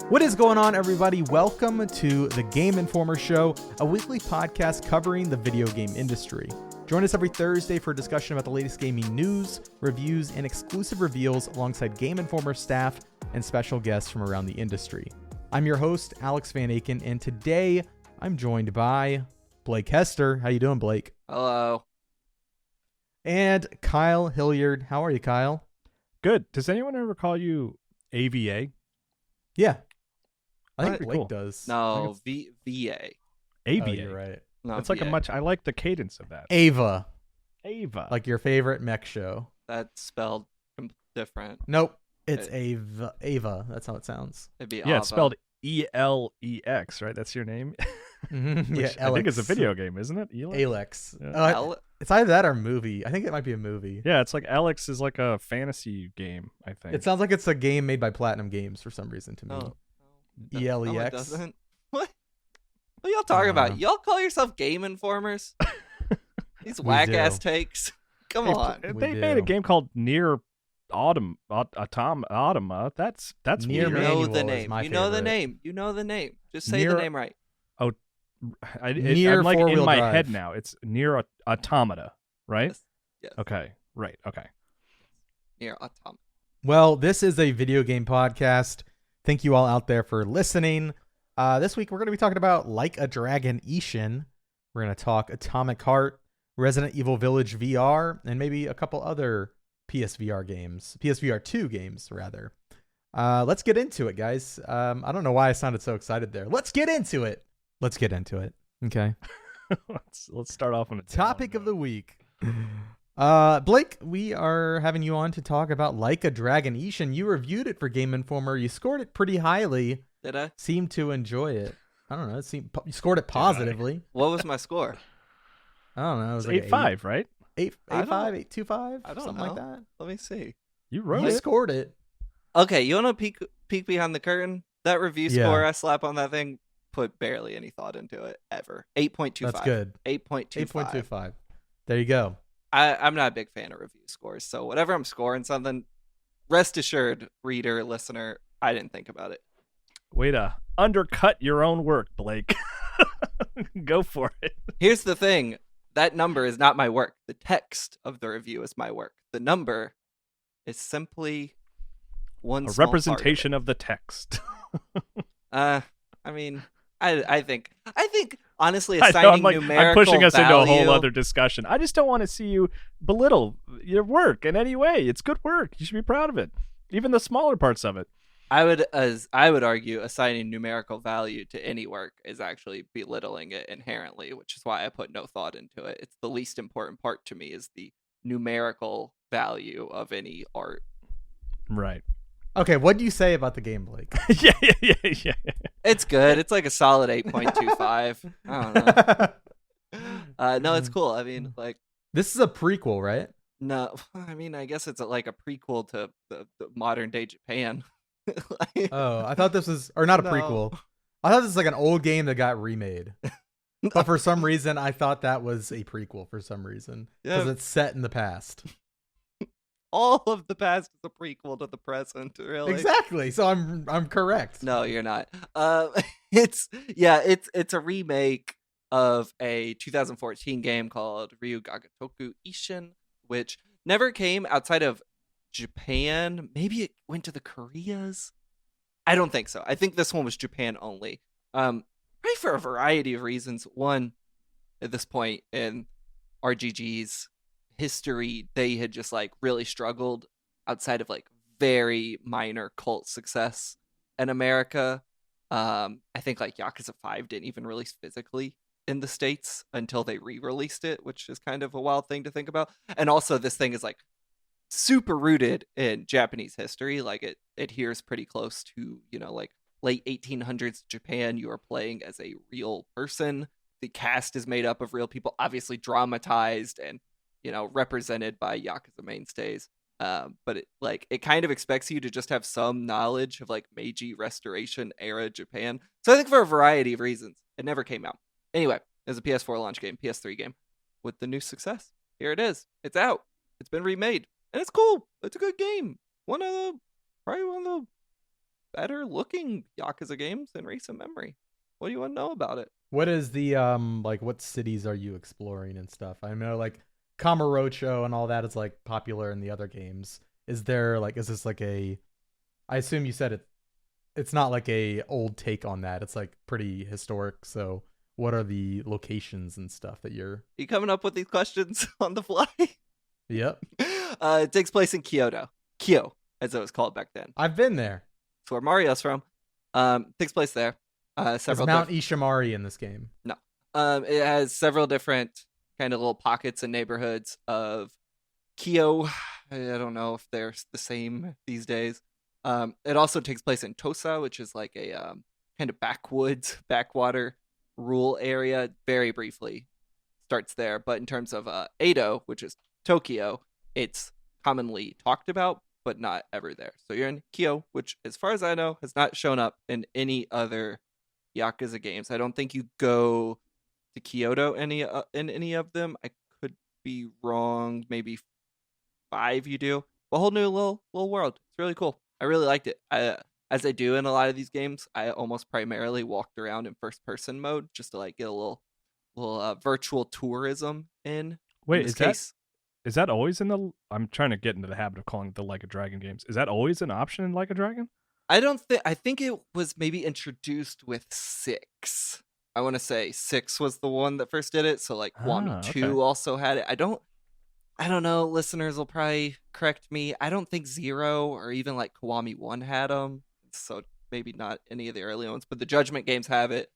What is going on, everybody? Welcome to the Game Informer Show, a weekly podcast covering the video game industry. Join us every Thursday for a discussion about the latest gaming news, reviews, and exclusive reveals alongside Game Informer staff and special guests from around the industry. I'm your host, Alex Van Aken, and today I'm joined by Blake Hester. How you doing, Blake? Hello. And Kyle Hilliard. How are you, Kyle? Good. Does anyone ever call you AVA? Yeah. I think What? Blake Cool. does. No, VA. AVA. Oh, you're right. No, It's like VA. I like the cadence of that. Ava, Ava. like your favorite mech show. That's spelled different. Nope. It's Ava. Ava. That's how it sounds. It'd be yeah, it's Ava. spelled ELEX, right? That's your name? Mm-hmm. Yeah, Which I think it's a video game, isn't it? Alex. Yeah. It's either that or movie. I think it might be a movie. Yeah, it's like Alex is like a fantasy game, I think. It sounds like it's a game made by Platinum Games for some reason to me. Oh. No, ELEX. it doesn't. What are y'all talking about? Y'all call yourself Game Informers? These whack ass do. takes. Come Hey, on. We They do. made a game called Near Automata. That's Near You weird. know Manual the is name. my You know the favorite. name. You know the name. Just say Near- the name right. Near I'm like in four-wheel my drive. head now. It's Near Automata, right? Yes. Yes. Okay. Right. Okay. Near Automata. Well, this is a video game podcast. Thank you all out there for listening. This week we're going to be talking about Like a Dragon Ishin. We're going to talk Atomic Heart, Resident Evil Village VR, and maybe a couple other PSVR games. PSVR 2 games, rather. Let's get into it, guys. I don't know why I sounded so excited there. Let's get into it. Let's get into it. Okay. let's start off on a Topic of the week. Blake, we are having you on to talk about Like a Dragon Ishin. You reviewed it for Game Informer. You scored it pretty highly. Did I? Seemed to enjoy it. I don't know. You scored it positively. What was my score? I don't know. It was It's like 8.5, right? 8.5, 8.25, I don't something like know. that. Let me see. You wrote You it. scored it. Okay, you want to peek behind the curtain? That review Yeah. score I slap on that thing put barely any thought into it ever. 8.25. That's good. 8.25. 8.25. There you go. I'm not a big fan of review scores, so whatever I'm scoring something, rest assured, reader, listener, I didn't think about it. Way to undercut your own work, Blake. Go for it. Here's the thing. That number is not my work. The text of the review is my work. The number is simply one A small representation of the text. I mean, I think honestly I know, assigning I'm numerical pushing us into a whole value- other discussion. I just don't want to see you belittle your work in any way. It's good work. You should be proud of it. Even the smaller parts of it. I would argue assigning numerical value to any work is actually belittling it inherently, which is why I put no thought into it. It's the least important part to me is the numerical value of any art. Right. Okay, what do you say about the game, Blake? yeah. It's good. It's like a solid 8.25. I don't know. No, it's cool. I mean, like, This is a prequel, right? no, I mean, I guess it's like a prequel to the modern day Japan. Like, Oh, I thought this was, or not a No. prequel. I thought this was like an old game that got remade. But for some reason, I thought that was a prequel for some reason. Because Yeah. it's set in the past. all of the past is a prequel to the present, really. Exactly. So I'm correct. No, you're not. It's a remake of a 2014 game called Ryu Gagatoku Ishin, which never came outside of Japan. Maybe it went to the Koreas. I don't think so. I think this one was Japan only. Probably for a variety of reasons. One, at this point in RGG's history, they had just like really struggled outside of like very minor cult success in America. I think like Yakuza 5 didn't even release physically in the States until they re-released it, which is kind of a wild thing to think about. And also this thing is like super rooted in Japanese history. Like it adheres pretty close to, like late 1800s Japan. You are playing as a real person. The cast is made up of real people, obviously dramatized and, represented by Yakuza mainstays. But it kind of expects you to just have some knowledge of like Meiji Restoration era Japan. So I think for a variety of reasons, it never came out. Anyway, it was a PS4 launch game, PS3 game with the new success. Here it is. It's out. It's been remade. And it's cool. It's a good game. Probably one of the better looking Yakuza games in recent memory. What do you want to know about it? What is the like what cities are you exploring and stuff? I know like Kamurocho and all that is like popular in the other games. Is this like a I assume you said it's not like a old take on that. It's like pretty historic. So what are the locations and stuff that you're You coming up with these questions on the fly? Yep. It takes place in Kyoto. Kyo, as it was called back then. I've been there. That's where Mario's from. Takes place there. Is Mount Ishimari in this game? No. It has several different kind of little pockets and neighborhoods of Kyo. I don't know if they're the same these days. It also takes place in Tosa, which is like a kind of backwater rural area. Very briefly starts there. But in terms of Edo, which is Tokyo, it's commonly talked about, but not ever there. So you're in Kyo, which, as far as I know, has not shown up in any other Yakuza games. I don't think you go to Kyoto in any of them. I could be wrong. Maybe 5 you do. A whole new little world. It's really cool. I really liked it. As I do in a lot of these games, I almost primarily walked around in first person mode just to like get a little virtual tourism in. Wait, in this is that always in the? I'm trying to get into the habit of calling it the Like a Dragon games. Is that always an option in Like a Dragon? I think it was maybe introduced with 6. I want to say 6 was the one that first did it. So like Kiwami 2 also had it. I don't know. Listeners will probably correct me. I don't think 0 or even like Kiwami 1 had them. So maybe not any of the early ones, but the Judgment games have it.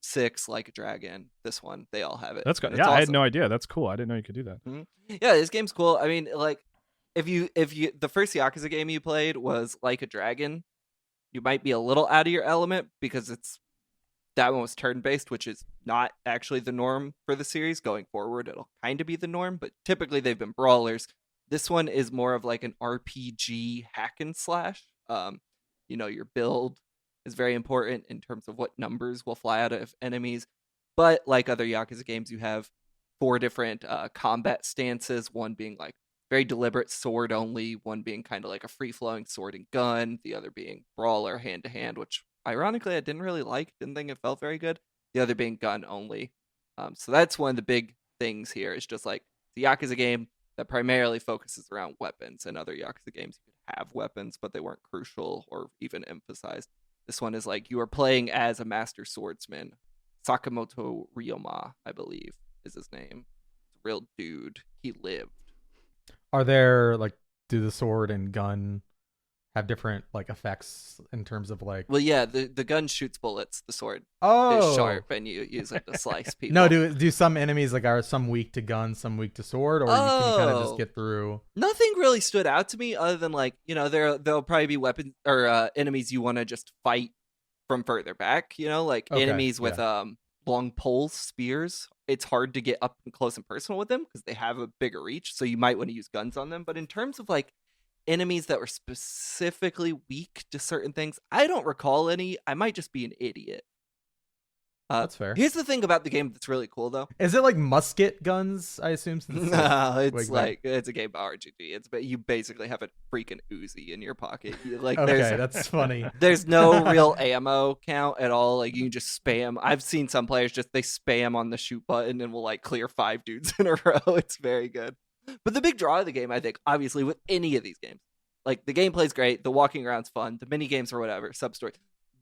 6, Like a Dragon, this one, they all have it. That's good. Yeah, awesome. I had no idea. That's cool. I didn't know you could do that. Mm-hmm. Yeah, this game's cool. I mean, like, if you the first Yakuza game you played was Like a Dragon, you might be a little out of your element because that one was turn-based, which is not actually the norm for the series. Going forward, it'll kind of be the norm, but typically they've been brawlers. This one is more of like an RPG hack and slash. Your build is very important in terms of what numbers will fly out of enemies. But like other Yakuza games, you have 4 different combat stances, one being like very deliberate sword only, one being kind of like a free-flowing sword and gun, the other being brawler hand-to-hand, which ironically I didn't really like, didn't think it felt very good, the other being gun only. So that's one of the big things here, is just like the Yakuza game that primarily focuses around weapons, and other Yakuza games you could have weapons, but they weren't crucial or even emphasized. This one is like you are playing as a master swordsman. Sakamoto Ryoma, I believe, is his name. It's a real dude. He lived. Are there like, do the sword and gun have different like effects in terms of like? Well, yeah, the gun shoots bullets. The sword is sharp, and you use it to slice people. No, do some enemies like are some weak to gun, some weak to sword, or can you kind of just get through? Nothing really stood out to me other than like there'll probably be weapons or enemies you want to just fight from further back. Enemies with long poles, spears. It's hard to get up close and personal with them because they have a bigger reach, so you might want to use guns on them. But in terms of like enemies that were specifically weak to certain things, I don't recall any. I might just be an idiot. That's fair. Here's the thing about the game that's really cool, though. Is it like musket guns? I assume. No, it's it's a game about RPG. You basically have a freaking Uzi in your pocket. Okay, that's funny. There's no real ammo count at all. Like you can just spam. I've seen some players they spam on the shoot button and will like clear 5 dudes in a row. It's very good. But the big draw of the game, I think, obviously with any of these games, like the gameplay's great, the walking around's fun, the mini games or whatever, sub-story.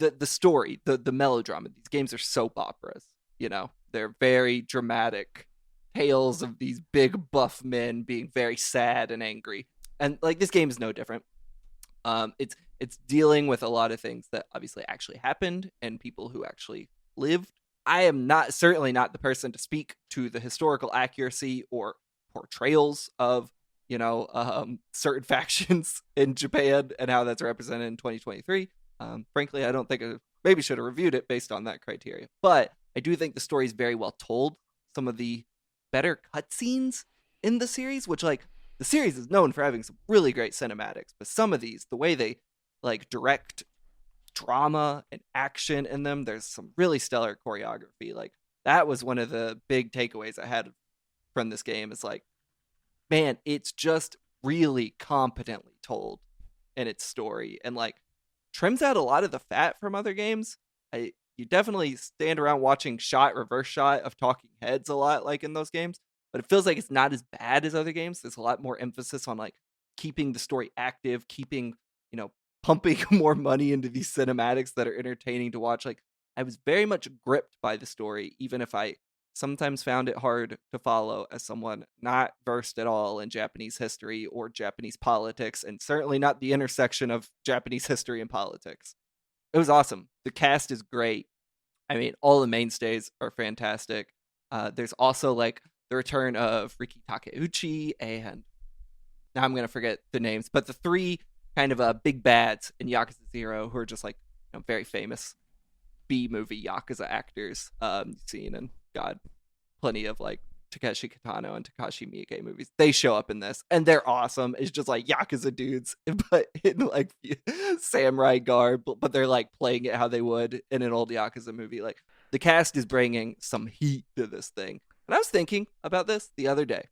The story, the melodrama. These games are soap operas. They're very dramatic tales of these big buff men being very sad and angry. And like this game is no different. It's dealing with a lot of things that obviously actually happened and people who actually lived. I am certainly not the person to speak to the historical accuracy or portrayals of certain factions in Japan and how that's represented in 2023. Frankly, I don't think I maybe should have reviewed it based on that criteria. But I do think the story is very well told. Some of the better cutscenes in the series, which like the series is known for having some really great cinematics, but some of these, the way they like direct drama and action in them, there's some really stellar choreography. Like that was one of the big takeaways I had from this game. Is like, man, it's just really competently told in its story and like trims out a lot of the fat from other games. You definitely stand around watching reverse shot of talking heads a lot, like in those games, but it feels like it's not as bad as other games. There's a lot more emphasis on like keeping the story active, keeping, pumping more money into these cinematics that are entertaining to watch. Like, I was very much gripped by the story, even if I sometimes found it hard to follow as someone not versed at all in Japanese history or Japanese politics, and certainly not the intersection of Japanese history and politics. It was awesome. The cast is great. I mean, all the mainstays are fantastic. There's also like the return of Riki Takeuchi, and now I'm going to forget the names, but the three kind of big bads in Yakuza 0 who are just like very famous B-movie Yakuza actors seen in plenty of like Takeshi Kitano and Takashi Miike movies. They show up in this and they're awesome. It's just like Yakuza dudes, but in like samurai garb, but they're like playing it how they would in an old Yakuza movie. Like, the cast is bringing some heat to this thing. And I was thinking about this the other day.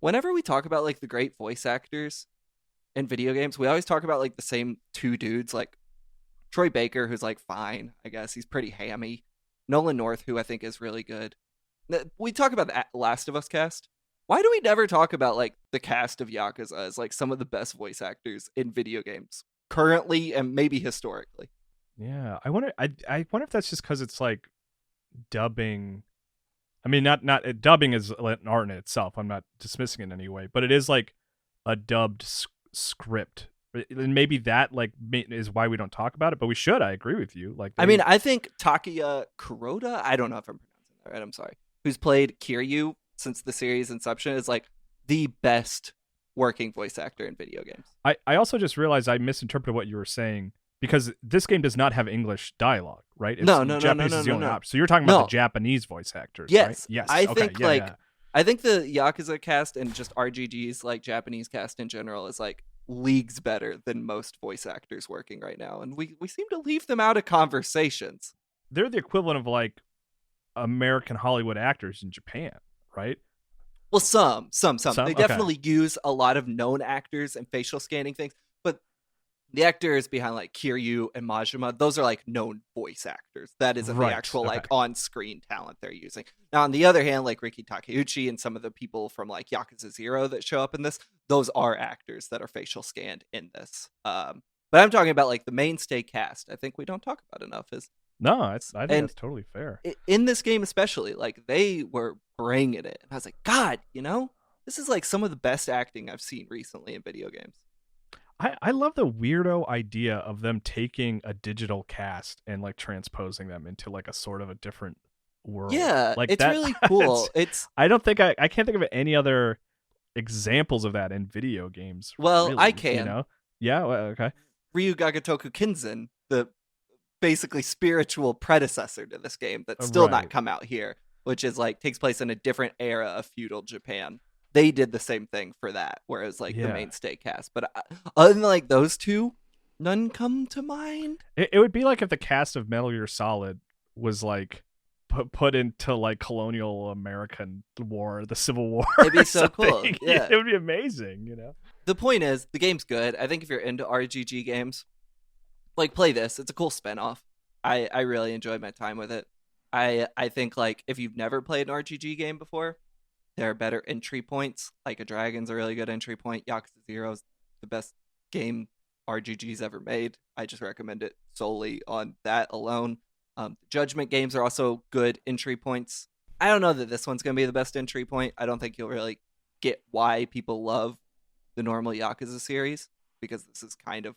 Whenever we talk about like the great voice actors in video games, we always talk about like the same two dudes, like Troy Baker, who's like fine, I guess. He's pretty hammy. Nolan North, who I think is really good. We talk about the Last of Us cast. Why do we never talk about like the cast of Yakuza as like some of the best voice actors in video games currently and maybe historically? Yeah, I wonder if that's just because it's like dubbing. I mean, not dubbing is an art in itself. I'm not dismissing it in any way, but it is like a dubbed script. And maybe that like is why we don't talk about it, but we should. I agree with you. Like, I mean, I think Takuya Kuroda, I don't know if I'm pronouncing that right, I'm sorry, who's played Kiryu since the series inception, is like the best working voice actor in video games. I also just realized I misinterpreted what you were saying, because this game does not have English dialogue, right? No, Japanese is the only option. So you're talking about the Japanese voice actors, yes, right? Yes. I think I think the Yakuza cast and just RGG's like Japanese cast in general is like leagues better than most voice actors working right now, and we seem to leave them out of conversations. They're the equivalent of like American Hollywood actors in Japan, right? Well, some. They definitely Okay. use a lot of known actors and facial scanning things, but the actors behind like Kiryu and Majima, those are like known voice actors. That isn't Right, the actual okay. like on-screen talent they're using. Now, on the other hand, like Riki Takeuchi and some of the people from like Yakuza 0 that show up in this, those are actors that are facial scanned in this. But I'm talking about like the mainstay cast. I think we don't talk about enough is No, I think that's totally fair. in this game especially, like they were bringing it. And I was like, God, this is like some of the best acting I've seen recently in video games. I love the weirdo idea of them taking a digital cast and like transposing them into like a sort of a different world. Yeah, like it's that, really cool. I don't think I can't think of any other examples of that in video games. Well, really, I can. Yeah, well, okay. Ryu Gagatoku Kinzen, the basically spiritual predecessor to this game that's still not come out here, which is like takes place in a different era of feudal Japan. They did the same thing for that, whereas like the mainstay cast. But other than like those two, none come to mind. It would be like if the cast of Metal Gear Solid was like put into like colonial American war, the Civil War. It'd be so cool. Yeah, it would be amazing. The point is, the game's good. I think if you're into RGG games, like play this. It's a cool spinoff. I really enjoyed my time with it. I think like if you've never played an RGG game before, there are better entry points. Like a Dragon's a really good entry point. Yakuza 0's the best game RGG's ever made. I just recommend it solely on that alone. Judgment games are also good entry points. I don't know that this one's going to be the best entry point. I don't think you'll really get why people love the normal Yakuza series, because this is kind of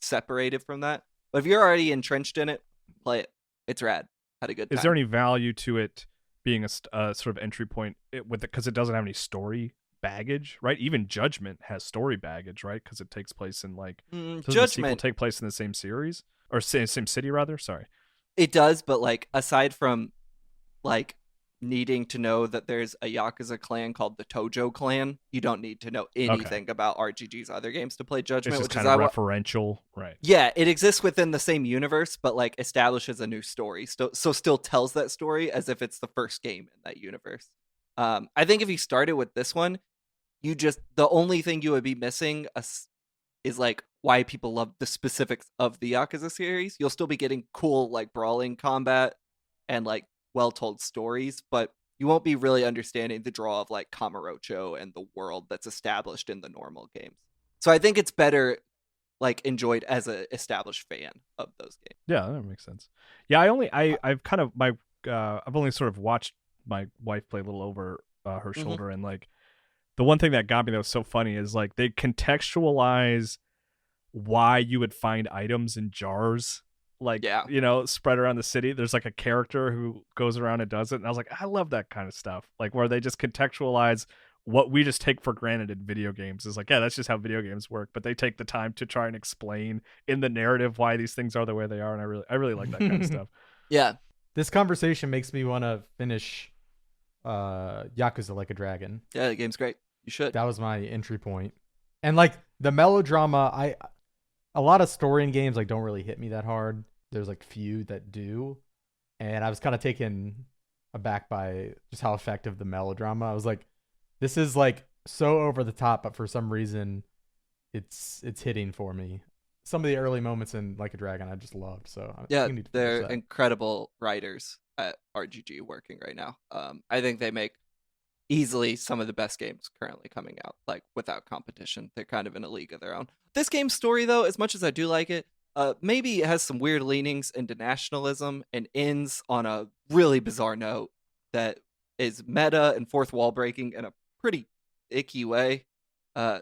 separated from that. But if you're already entrenched in it, play it. It's rad. Had a good time. Is there any value to it being a sort of entry point because it doesn't have any story baggage, right? Even Judgment has story baggage, right? Because it takes place in like Judgment take place in the same series or same city rather. Sorry, it does, but like aside from like needing to know that there's a Yakuza clan called the Tojo clan, you don't need to know anything about RGG's other games to play Judgment, which is kind of referential, right? Yeah, it exists within the same universe, but like establishes a new story. So still tells that story as if it's the first game in that universe. I think if you started with this one, the only thing you would be missing is like why people love the specifics of the Yakuza series. You'll still be getting cool like brawling combat and like well-told stories, but you won't be really understanding the draw of like Kamurocho and the world that's established in the normal games. So I think it's better like enjoyed as a established fan of those games. Yeah, that makes sense. Yeah, I've kind of I've only sort of watched my wife play a little over her shoulder, and like the one thing that got me that was so funny is like they contextualize why you would find items in jars, like, you know, spread around the city. There's like a character who goes around and does it, and I was like, I love that kind of stuff, like where they just contextualize what we just take for granted in video games. Is like, yeah, that's just how video games work, but they take the time to try and explain in the narrative why these things are the way they are, and I really like that kind of stuff. Yeah, this conversation makes me want to finish Yakuza Like a Dragon. Yeah, the game's great. You should. That was my entry point. And like the melodrama, a lot of story in games like don't really hit me that hard. There's like few that do, and I was kind of taken aback by just how effective the melodrama. I was like, this is like so over the top, but for some reason it's hitting for me. Some of the early moments in Like a Dragon I just loved. So yeah, they're incredible writers at RGG working right now. I think they make easily some of the best games currently coming out, like without competition. They're kind of in a league of their own. This game's story, though, as much as I do like it, maybe it has some weird leanings into nationalism and ends on a really bizarre note that is meta and fourth wall breaking in a pretty icky way.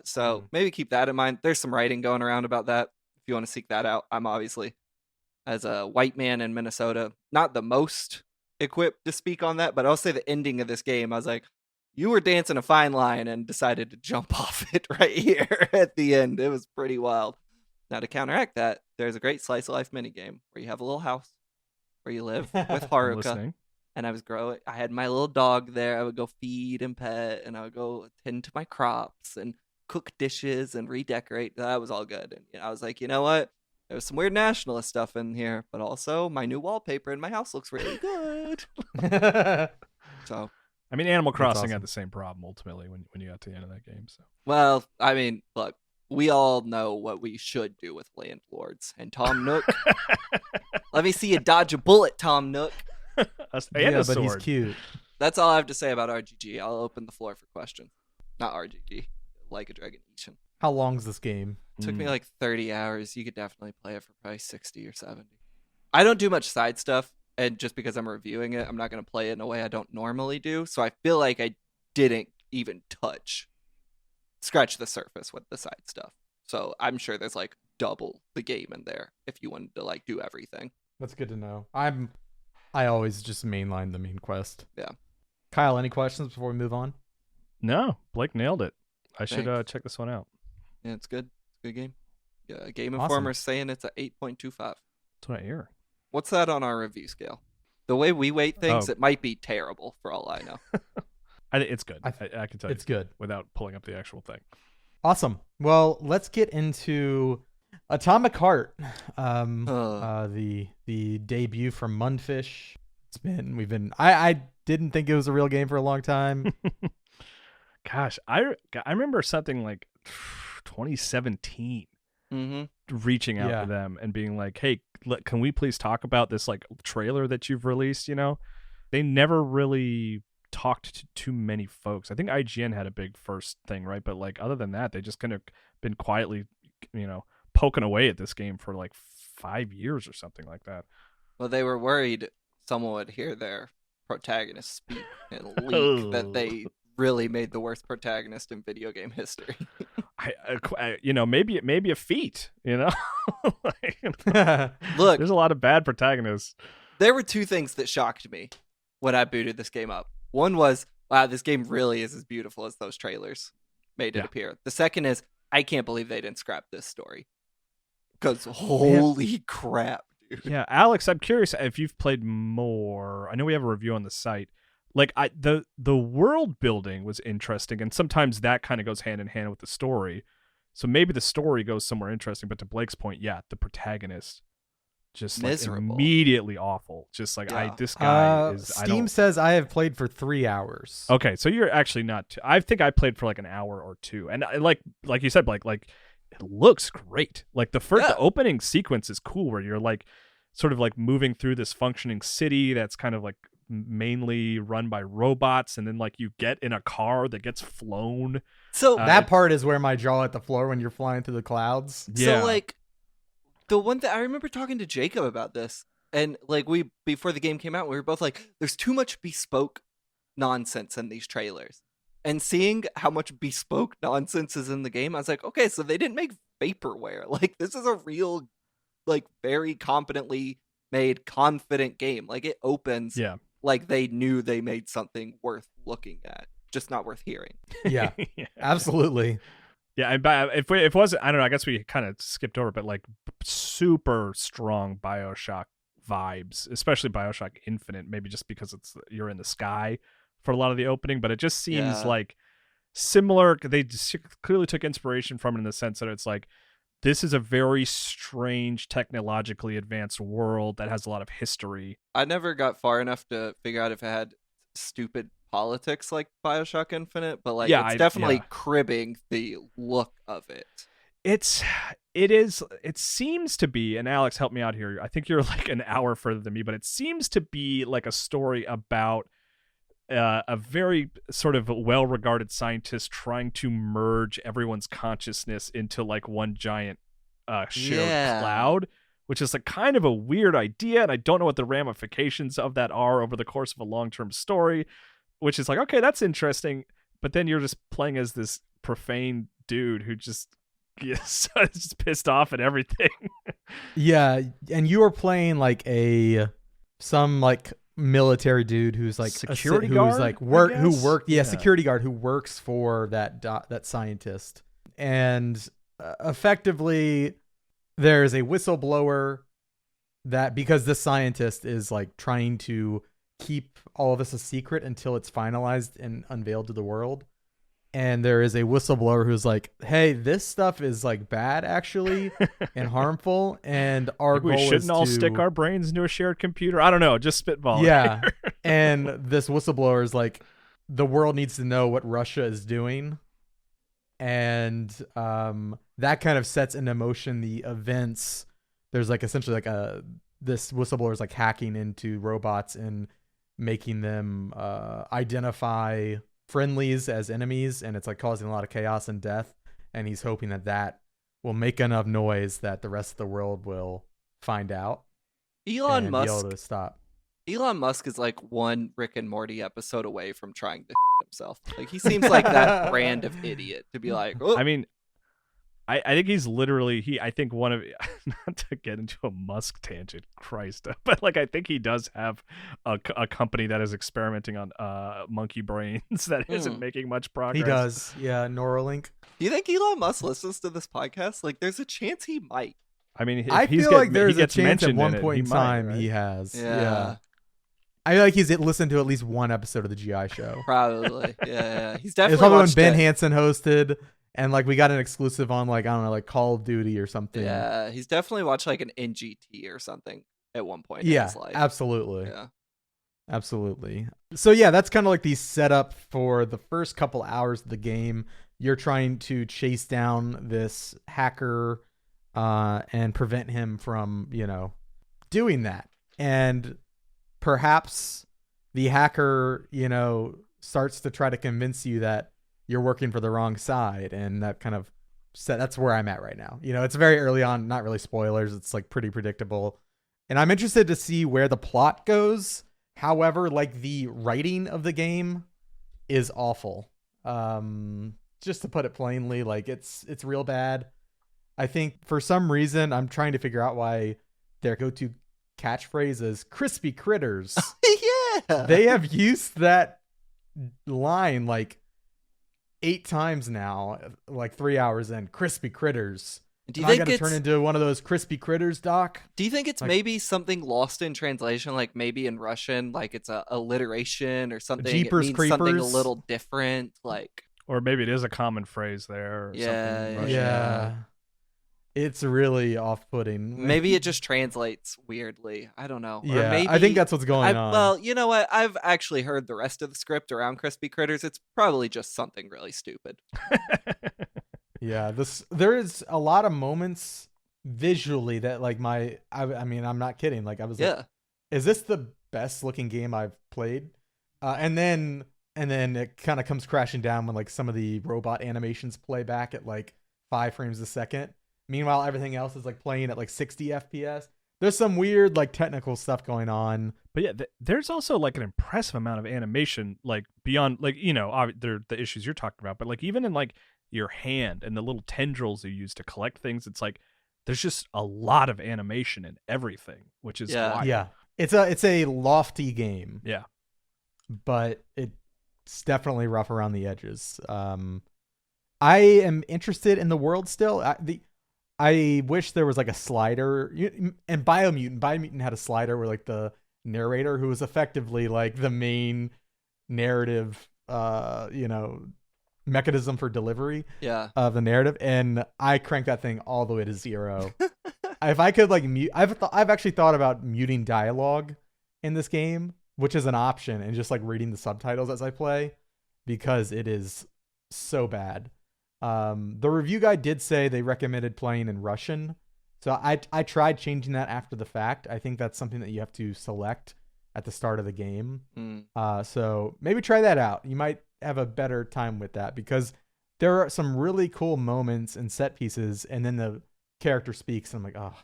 So maybe keep that in mind. There's some writing going around about that if you want to seek that out. I'm obviously, as a white man in Minnesota, not the most equipped to speak on that, but I'll say the ending of this game, I was like, you were dancing a fine line and decided to jump off it right here at the end. It was pretty wild. Now, to counteract that, there's a great slice of life minigame where you have a little house where you live with Haruka. And I had my little dog there. I would go feed and pet, and I would go tend to my crops and cook dishes and redecorate. That was all good. And I was like, you know what? There was some weird nationalist stuff in here, but also my new wallpaper in my house looks really good. So, I mean, Animal Crossing had the same problem ultimately when you got to the end of that game. So, well, I mean, look, we all know what we should do with landlords. And Tom Nook, let me see you dodge a bullet, Tom Nook. Yeah, but he's cute. That's all I have to say about RGG. I'll open the floor for questions. Not RGG, Like a Dragon Ishin. How long's this game? It took me like 30 hours. You could definitely play it for probably 60 or 70. I don't do much side stuff, and just because I'm reviewing it, I'm not going to play it in a way I don't normally do. So I feel like I didn't even scratch the surface with the side stuff. So I'm sure there's like double the game in there if you wanted to like do everything. That's good to know. I always just mainline the main quest. Yeah. Kyle, any questions before we move on? No, Blake nailed it. I should check this one out. Yeah, it's good. It's a good game. Yeah, Game Informer's saying it's a 8.25. That's what I hear. What's that on our review scale? The way we weight things, it might be terrible for all I know. I think it's good. I can tell you. It's good. Without pulling up the actual thing. Awesome. Well, let's get into Atomic Heart. The debut from Mundfish. I didn't think it was a real game for a long time. Gosh, I remember something like 2017 reaching out to them and being like, hey, can we please talk about this like trailer that you've released? You know, they never really talked to too many folks. I think IGN had a big first thing, right? But like other than that, they just kind of been quietly, poking away at this game for like 5 years or something like that. Well, they were worried someone would hear their protagonist speak and leak that they really made the worst protagonist in video game history. Maybe a feat, Look, there's a lot of bad protagonists. There were two things that shocked me when I booted this game up. One was, wow, this game really is as beautiful as those trailers made it appear. The second is, I can't believe they didn't scrap this story. Because holy crap, dude. Yeah, Alex, I'm curious if you've played more. I know we have a review on the site. Like the world building was interesting, and sometimes that kind of goes hand in hand with the story. So maybe the story goes somewhere interesting, but to Blake's point, the protagonist just like immediately awful. Just like this guy is. Steam says I have played for 3 hours. Okay, so you're actually not. I think I played for like an hour or two, and like you said, Blake, like it looks great. Like Yeah. the opening sequence is cool, where you're like sort of like moving through this functioning city that's kind of like mainly run by robots, and then like you get in a car that gets flown. So That part is where my jaw hit the floor when you're flying through the clouds. Yeah. So like the one that I remember talking to Jacob about this, and like we before the game came out, we were both like, there's too much bespoke nonsense in these trailers. And seeing how much bespoke nonsense is in the game, I was like, okay, so they didn't make vaporware. Like this is a real, like very competently made, confident game. Like it opens like they knew they made something worth looking at, just not worth hearing. Yeah, absolutely. Yeah, and if it wasn't, I don't know, I guess we kind of skipped over, but like super strong BioShock vibes, especially BioShock Infinite, maybe just because you're in the sky for a lot of the opening, but it just seems like similar. They just clearly took inspiration from it in the sense that it's like, this is a very strange, technologically advanced world that has a lot of history. I never got far enough to figure out if it had stupid politics like BioShock Infinite, but like it's definitely cribbing the look of it. It seems to be, and Alex, help me out here. I think you're like an hour further than me, but it seems to be like a story about a very sort of well-regarded scientist trying to merge everyone's consciousness into like one giant shared cloud, which is like kind of a weird idea, and I don't know what the ramifications of that are over the course of a long-term story, which is like, okay, that's interesting, but then you're just playing as this profane dude who just gets just pissed off at everything. Yeah, and you were playing like some like military dude who's like security guard, who's like security guard who works for that scientist, and effectively there's a whistleblower that, because this scientist is like trying to keep all of this a secret until it's finalized and unveiled to the world. And there is a whistleblower who's like, hey, this stuff is like bad actually and harmful. And our goal is we shouldn't all stick our brains into a shared computer. I don't know, just spitballing. Yeah. And this whistleblower is like, the world needs to know what Russia is doing. And that kind of sets into motion the events. There's like essentially like this whistleblower is like hacking into robots and making them identify friendlies as enemies, and it's like causing a lot of chaos and death, and he's hoping that will make enough noise that the rest of the world will find out Elon Musk be able to stop. Elon Musk is like one Rick and Morty episode away from trying to himself. Like he seems like that brand of idiot to be like, oh. I mean, I think he's literally I think one of, not to get into a Musk tangent, Christ, but like I think he does have a company that is experimenting on monkey brains that isn't making much progress. He does, yeah. Neuralink. Do you think Elon Musk listens to this podcast? Like, there's a chance he might. I mean, I feel like there's a chance at one point in time he has. Yeah. I feel like he's listened to at least one episode of the GI Show. Probably, yeah. He's definitely. It's probably when Ben Hansen hosted. And like we got an exclusive on like, I don't know, like Call of Duty or something. Yeah, he's definitely watched like an NGT or something at one point in his life. Absolutely. Yeah, absolutely. So yeah, that's kind of like the setup for the first couple hours of the game. You're trying to chase down this hacker and prevent him from, doing that. And perhaps the hacker, starts to try to convince you that you're working for the wrong side, and that kind of that's where I'm at right now. It's very early on, not really spoilers. It's like pretty predictable, and I'm interested to see where the plot goes. However, like the writing of the game is awful. Just to put it plainly, like it's real bad. I think for some reason I'm trying to figure out why their go-to catchphrase is "crispy critters." Yeah, they have used that line like 8 times now, like 3 hours in. Crispy critters. Do you think I gotta turn into one of those crispy critters, Doc? Do you think it's like, maybe something lost in translation, like maybe in Russian, like it's a alliteration or something? Jeepers it means creepers. Something a little different, like. Or maybe it is a common phrase there. Or something yeah. It's really off-putting. Maybe it just translates weirdly. I don't know. Yeah, or maybe, I think that's what's going on. Well, you know what? I've actually heard the rest of the script around Crispy Critters. It's probably just something really stupid. Yeah, there is a lot of moments visually that like I mean I'm not kidding. Like I was like, Yeah. is this the best looking game I've played? And then it kind of comes crashing down when like some of the robot animations play back at like 5 frames a second. Meanwhile, everything else is like playing at like 60 FPS. There's some weird like technical stuff going on. But yeah, there's also like an impressive amount of animation, like beyond, like, the issues you're talking about, but like even in like your hand and the little tendrils you use to collect things, it's like there's just a lot of animation in everything, which is Yeah. wild. Yeah, it's a lofty game. Yeah. But it's definitely rough around the edges. I am interested in the world still. I wish there was like a slider. And Biomutant had a slider where like the narrator, who was effectively like the main narrative, mechanism for delivery Yeah. of the narrative, and I cranked that thing all the way to 0. If I could like mute, I've actually thought about muting dialogue in this game, which is an option, and just like reading the subtitles as I play, because it is so bad. The review guy did say they recommended playing in Russian, so I tried changing that after the fact. I think that's something that you have to select at the start of the game. So maybe try that out. You might have a better time with that, because there are some really cool moments and set pieces, and then the character speaks, and I'm like, oh,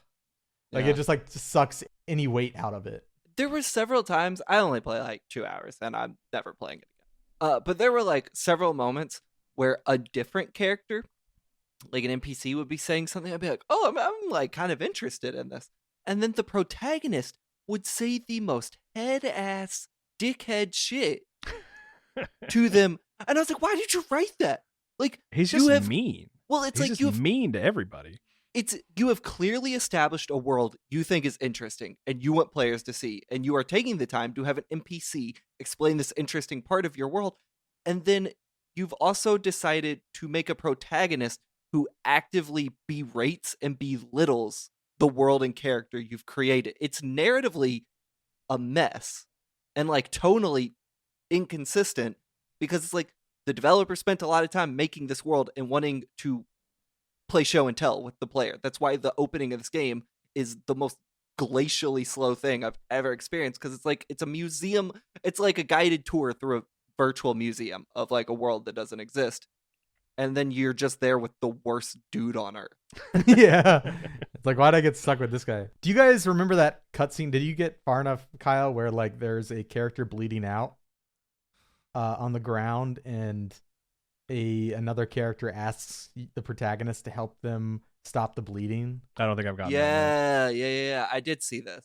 like it just like sucks any weight out of it. There were several times, I only play like 2 hours and I'm never playing it again. But there were like several moments where a different character, like an NPC, would be saying something. I'd be like, oh, I'm like kind of interested in this. And then the protagonist would say the most head-ass dickhead shit to them. And I was like, why did you write that? Like, He's just mean. Well, it's He's like just mean to everybody. you have clearly established a world you think is interesting and you want players to see, and you are taking the time to have an NPC explain this interesting part of your world, and then you've also decided to make a protagonist who actively berates and belittles the world and character you've created. It's narratively a mess and like tonally inconsistent, because it's like the developer spent a lot of time making this world and wanting to play show and tell with the player. That's why the opening of this game is the most glacially slow thing I've ever experienced, because it's like it's a museum. It's like a guided tour through a virtual museum of like a world that doesn't exist, and then you're just there with the worst dude on earth. Yeah, it's like, why'd I get stuck with this guy? Do you guys remember that cutscene? Did you get far enough, Kyle, where like there's a character bleeding out on the ground, and another character asks the protagonist to help them stop the bleeding? I don't think I've gotten that. Yeah. I did see this.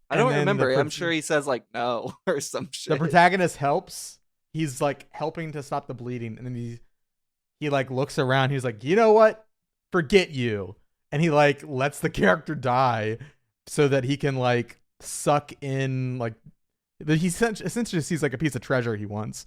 I And don't then remember. I'm sure he says like no or some shit. The protagonist helps. He's like helping to stop the bleeding, and then he like looks around. He's like, you know what? Forget you. And he like lets the character die so that he can like suck in like he essentially sees like a piece of treasure he wants.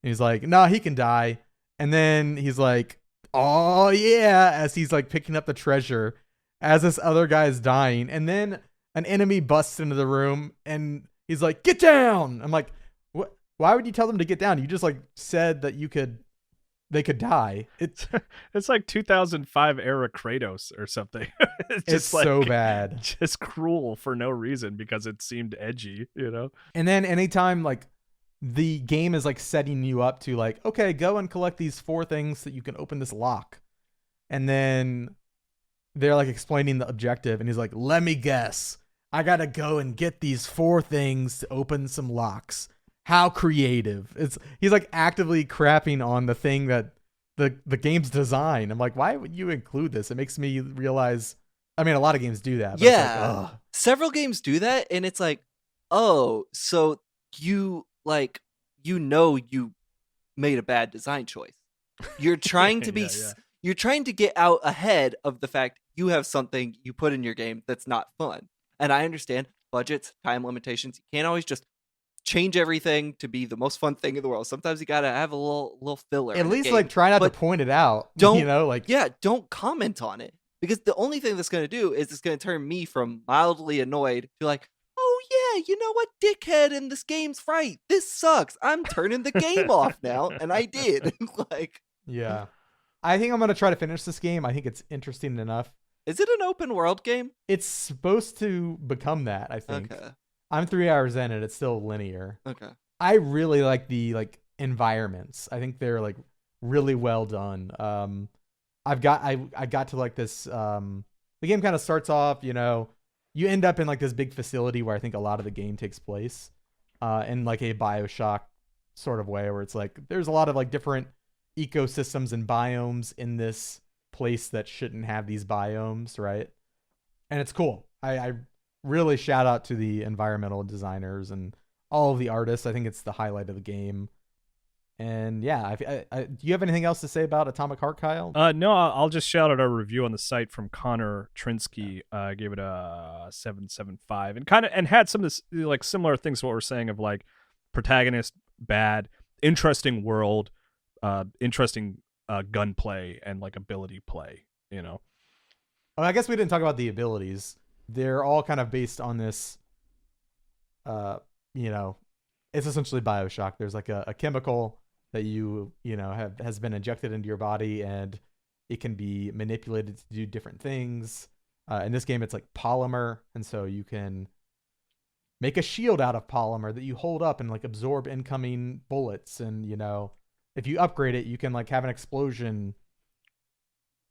And he's like, no, he can die. And then he's like, oh yeah, as he's like picking up the treasure as this other guy is dying. And then an enemy busts into the room and he's like, get down. I'm like, what? Why would you tell them to get down? You just like said that they could die. It's like 2005 era Kratos or something. It's like, so bad. Just cruel for no reason because it seemed edgy, And then anytime like the game is like setting you up to like, okay, go and collect these 4 things that you can open this lock. And then they're like explaining the objective, and he's like, let me guess. I gotta go and get these 4 things to open some locks. How creative. He's like actively crapping on the thing that the game's design. I'm like, why would you include this? It makes me realize, I mean, a lot of games do that. But yeah. It's like, several games do that, and it's like, oh, so you like, you made a bad design choice. You're trying to be you're trying to get out ahead of the fact you have something you put in your game that's not fun. And I understand budgets, time limitations. You can't always just change everything to be the most fun thing in the world. Sometimes you gotta have a little filler. At least like try not to point it out. Don't don't comment on it, because the only thing that's gonna do is it's gonna turn me from mildly annoyed to like, oh yeah, you know what, dickhead, and this game's right. This sucks. I'm turning the game off now, and I did. Like, yeah. I think I'm gonna try to finish this game. I think it's interesting enough. Is it an open world game? It's supposed to become that, I think. Okay. I'm 3 hours in and it's still linear. Okay. I really like the environments. I think they're like really well done. I got to like this the game kind of starts off, you know, you end up in like this big facility where I think a lot of the game takes place. In like a BioShock sort of way where it's like there's a lot of like different ecosystems and biomes in this place that shouldn't have these biomes, right? And it's cool. I really shout out to the environmental designers and all of the artists. I think it's the highlight of the game. And yeah, do you have anything else to say about Atomic Heart, Kyle? No, I'll just shout out our review on the site from Connor Trinsky. Gave it a 7.75 and had some of this like similar things to what we're saying of like protagonist bad, interesting world, interesting gunplay and like ability play. You know. Oh, I guess we didn't talk about the abilities. They're all kind of based on this. You know, it's essentially BioShock. There's like a chemical that you know has been injected into your body and it can be manipulated to do different things. In this game it's like polymer, and so you can make a shield out of polymer that you hold up and like absorb incoming bullets, and you know, if you upgrade it you can like have an explosion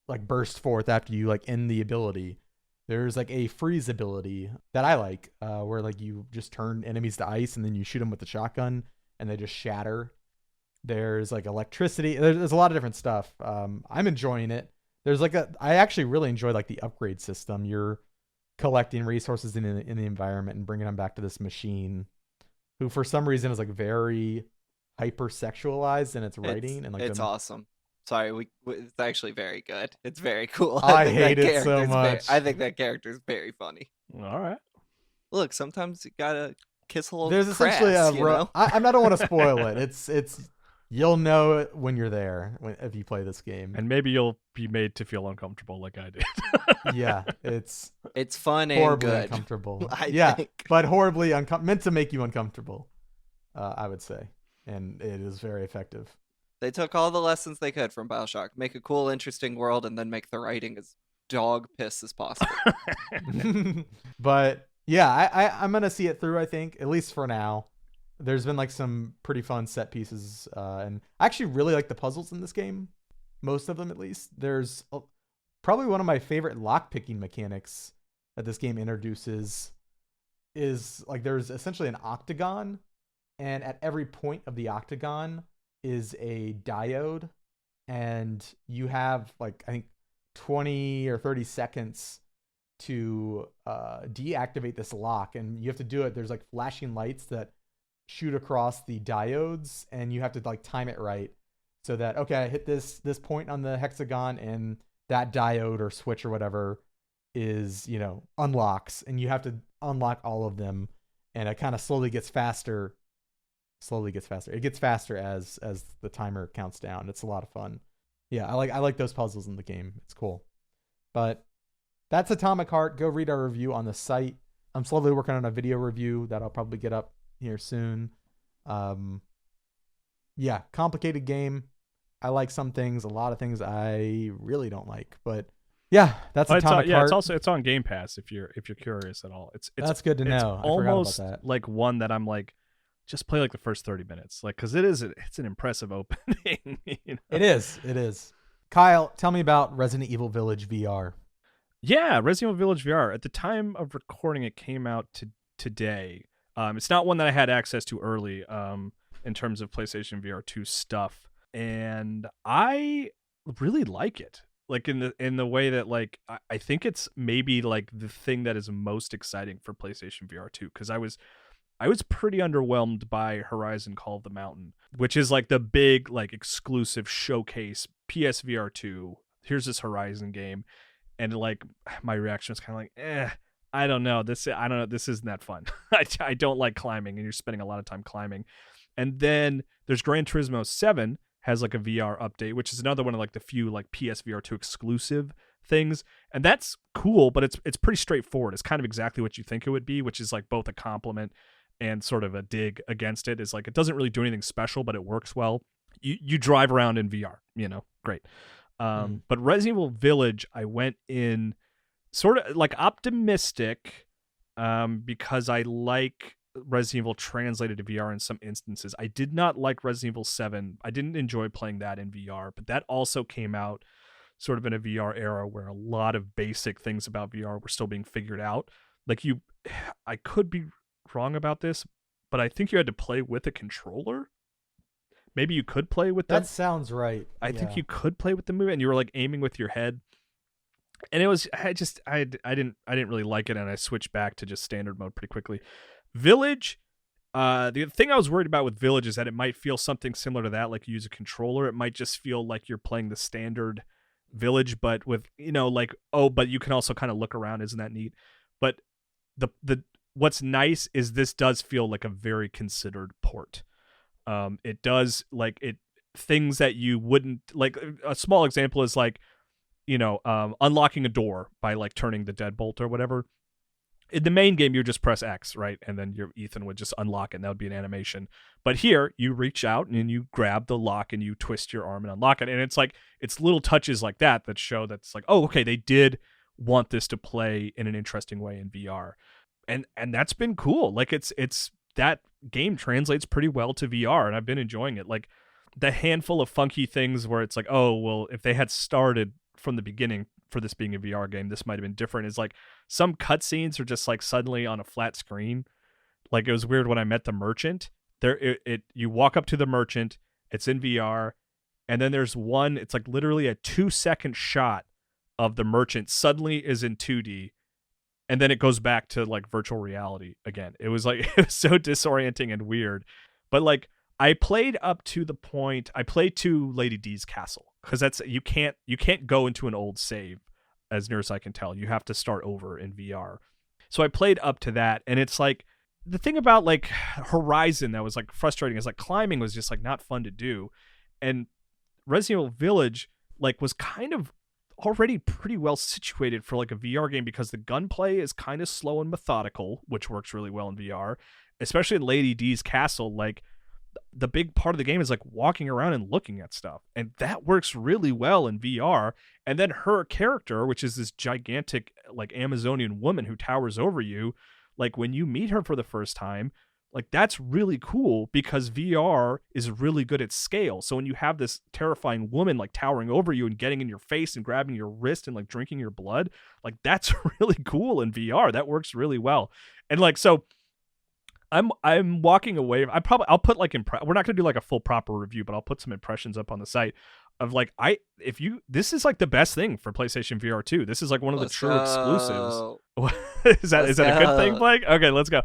like burst forth after you like end the ability. There's like a freeze ability that I like, where like you just turn enemies to ice and then you shoot them with the shotgun and they just shatter. There's like electricity. There's a lot of different stuff. I'm enjoying it. I actually really enjoy like the upgrade system. You're collecting resources in the environment and bringing them back to this machine, who for some reason is like very hypersexualized in its writing, and like it's awesome. Sorry, it's actually very good. It's very cool. I hate it so much. I think that character is very funny. All right. Look, sometimes you gotta kiss a little. There's essentially crass, you know? I don't want to spoil it. It's you'll know it when you're there if you play this game, and maybe you'll be made to feel uncomfortable like I did. Yeah, it's fun and horribly good. Uncomfortable. I think. But horribly meant to make you uncomfortable. I would say, and it is very effective. They took all the lessons they could from BioShock, make a cool, interesting world, and then make the writing as dog piss as possible. But yeah, I'm gonna see it through. I think, at least for now. There's been like some pretty fun set pieces, and I actually really like the puzzles in this game. Most of them, at least. There's probably one of my favorite lock-picking mechanics that this game introduces is like there's essentially an octagon, and at every point of the octagon is a diode, and you have like I think 20 or 30 seconds to deactivate this lock, and you have to do it. There's like flashing lights that shoot across the diodes, and you have to like time it right so that okay, I hit this point on the hexagon and that diode or switch or whatever is, you know, unlocks, and you have to unlock all of them, and it kind of slowly gets faster. It gets faster as the timer counts down. It's a lot of fun. Yeah, I like those puzzles in the game. It's cool. But that's Atomic Heart. Go read our review on the site. I'm slowly working on a video review that I'll probably get up here soon. Yeah, complicated game. I like some things, a lot of things I really don't like. But yeah, that's Atomic Heart. It's on Game Pass if you're curious at all. It's that's good to know. It's almost I forgot about that. like one that I'm like, just play like the first 30 minutes, like because it's an impressive opening. You know? It is. Kyle, tell me about Resident Evil Village VR. Yeah, Resident Evil Village VR. At the time of recording, it came out today. It's not one that I had access to early in terms of PlayStation VR 2 stuff, and I really like it. Like in the way that like I think it's maybe like the thing that is most exciting for PlayStation VR 2, because I was pretty underwhelmed by Horizon Call of the Mountain, which is like the big like exclusive showcase PSVR 2. Here's this Horizon game, and like my reaction was kind of like, I don't know. This isn't that fun. I don't like climbing, and you're spending a lot of time climbing. And then there's Gran Turismo 7 has like a VR update, which is another one of like the few like PSVR 2 exclusive things, and that's cool, but it's pretty straightforward. It's kind of exactly what you think it would be, which is like both a compliment and sort of a dig against it. Is like it doesn't really do anything special, but it works well. You drive around in VR, you know, great. But Resident Evil Village, I went in sort of like optimistic, because I like Resident Evil translated to VR in some instances. I did not like Resident Evil 7. I didn't enjoy playing that in VR, but that also came out sort of in a VR era where a lot of basic things about VR were still being figured out. Like I could be wrong about this, but I think you had to play with a controller. Maybe you could play with that. Sounds right. I think you could play with the move, and you were like aiming with your head. And it was I didn't really like it, and I switched back to just standard mode pretty quickly. Village, the thing I was worried about with Village is that it might feel something similar to that, like you use a controller. It might just feel like you're playing the standard Village, but with but you can also kind of look around. Isn't that neat? But the what's nice is this does feel like a very considered port. It does things that you wouldn't like. A small example is unlocking a door by turning the deadbolt or whatever. In the main game, you just press X, right? And then Ethan would just unlock it, and that would be an animation. But here, you reach out and you grab the lock and you twist your arm and unlock it. And it's little touches like that show that's like, oh, okay, they did want this to play in an interesting way in VR. And that's been cool. It's that game translates pretty well to VR, and I've been enjoying it. Like the handful of funky things where it's like, oh, well, if they had started from the beginning for this being a VR game, this might have been different. Is some cutscenes are just suddenly on a flat screen. It was weird when I met the merchant. You walk up to the merchant, it's in VR, and then there's one, it's literally a 2-second shot of the merchant suddenly is in 2D, and then it goes back to virtual reality again. It was it was so disorienting and weird. But I played up to the point I played to Lady D's castle, because that's you can't go into an old save, as near as I can tell. You have to start over in VR. So I played up to that, and it's the thing about Horizon that was frustrating is climbing was just not fun to do, and Resident Evil Village was kind of already pretty well situated for a VR game, because the gunplay is kind of slow and methodical, which works really well in VR, especially in Lady D's castle. The big part of the game is walking around and looking at stuff, and that works really well in VR. And then her character, which is this gigantic Amazonian woman who towers over you, when you meet her for the first time, that's really cool, because VR is really good at scale. So when you have this terrifying woman towering over you and getting in your face and grabbing your wrist and drinking your blood, that's really cool in VR. That works really well. And so I'm walking away. I'll put we're not gonna do a full proper review, but I'll put some impressions up on the site of this is the best thing for PlayStation VR 2. This is one of the true exclusives. is that a good thing, Blake? Okay, let's go.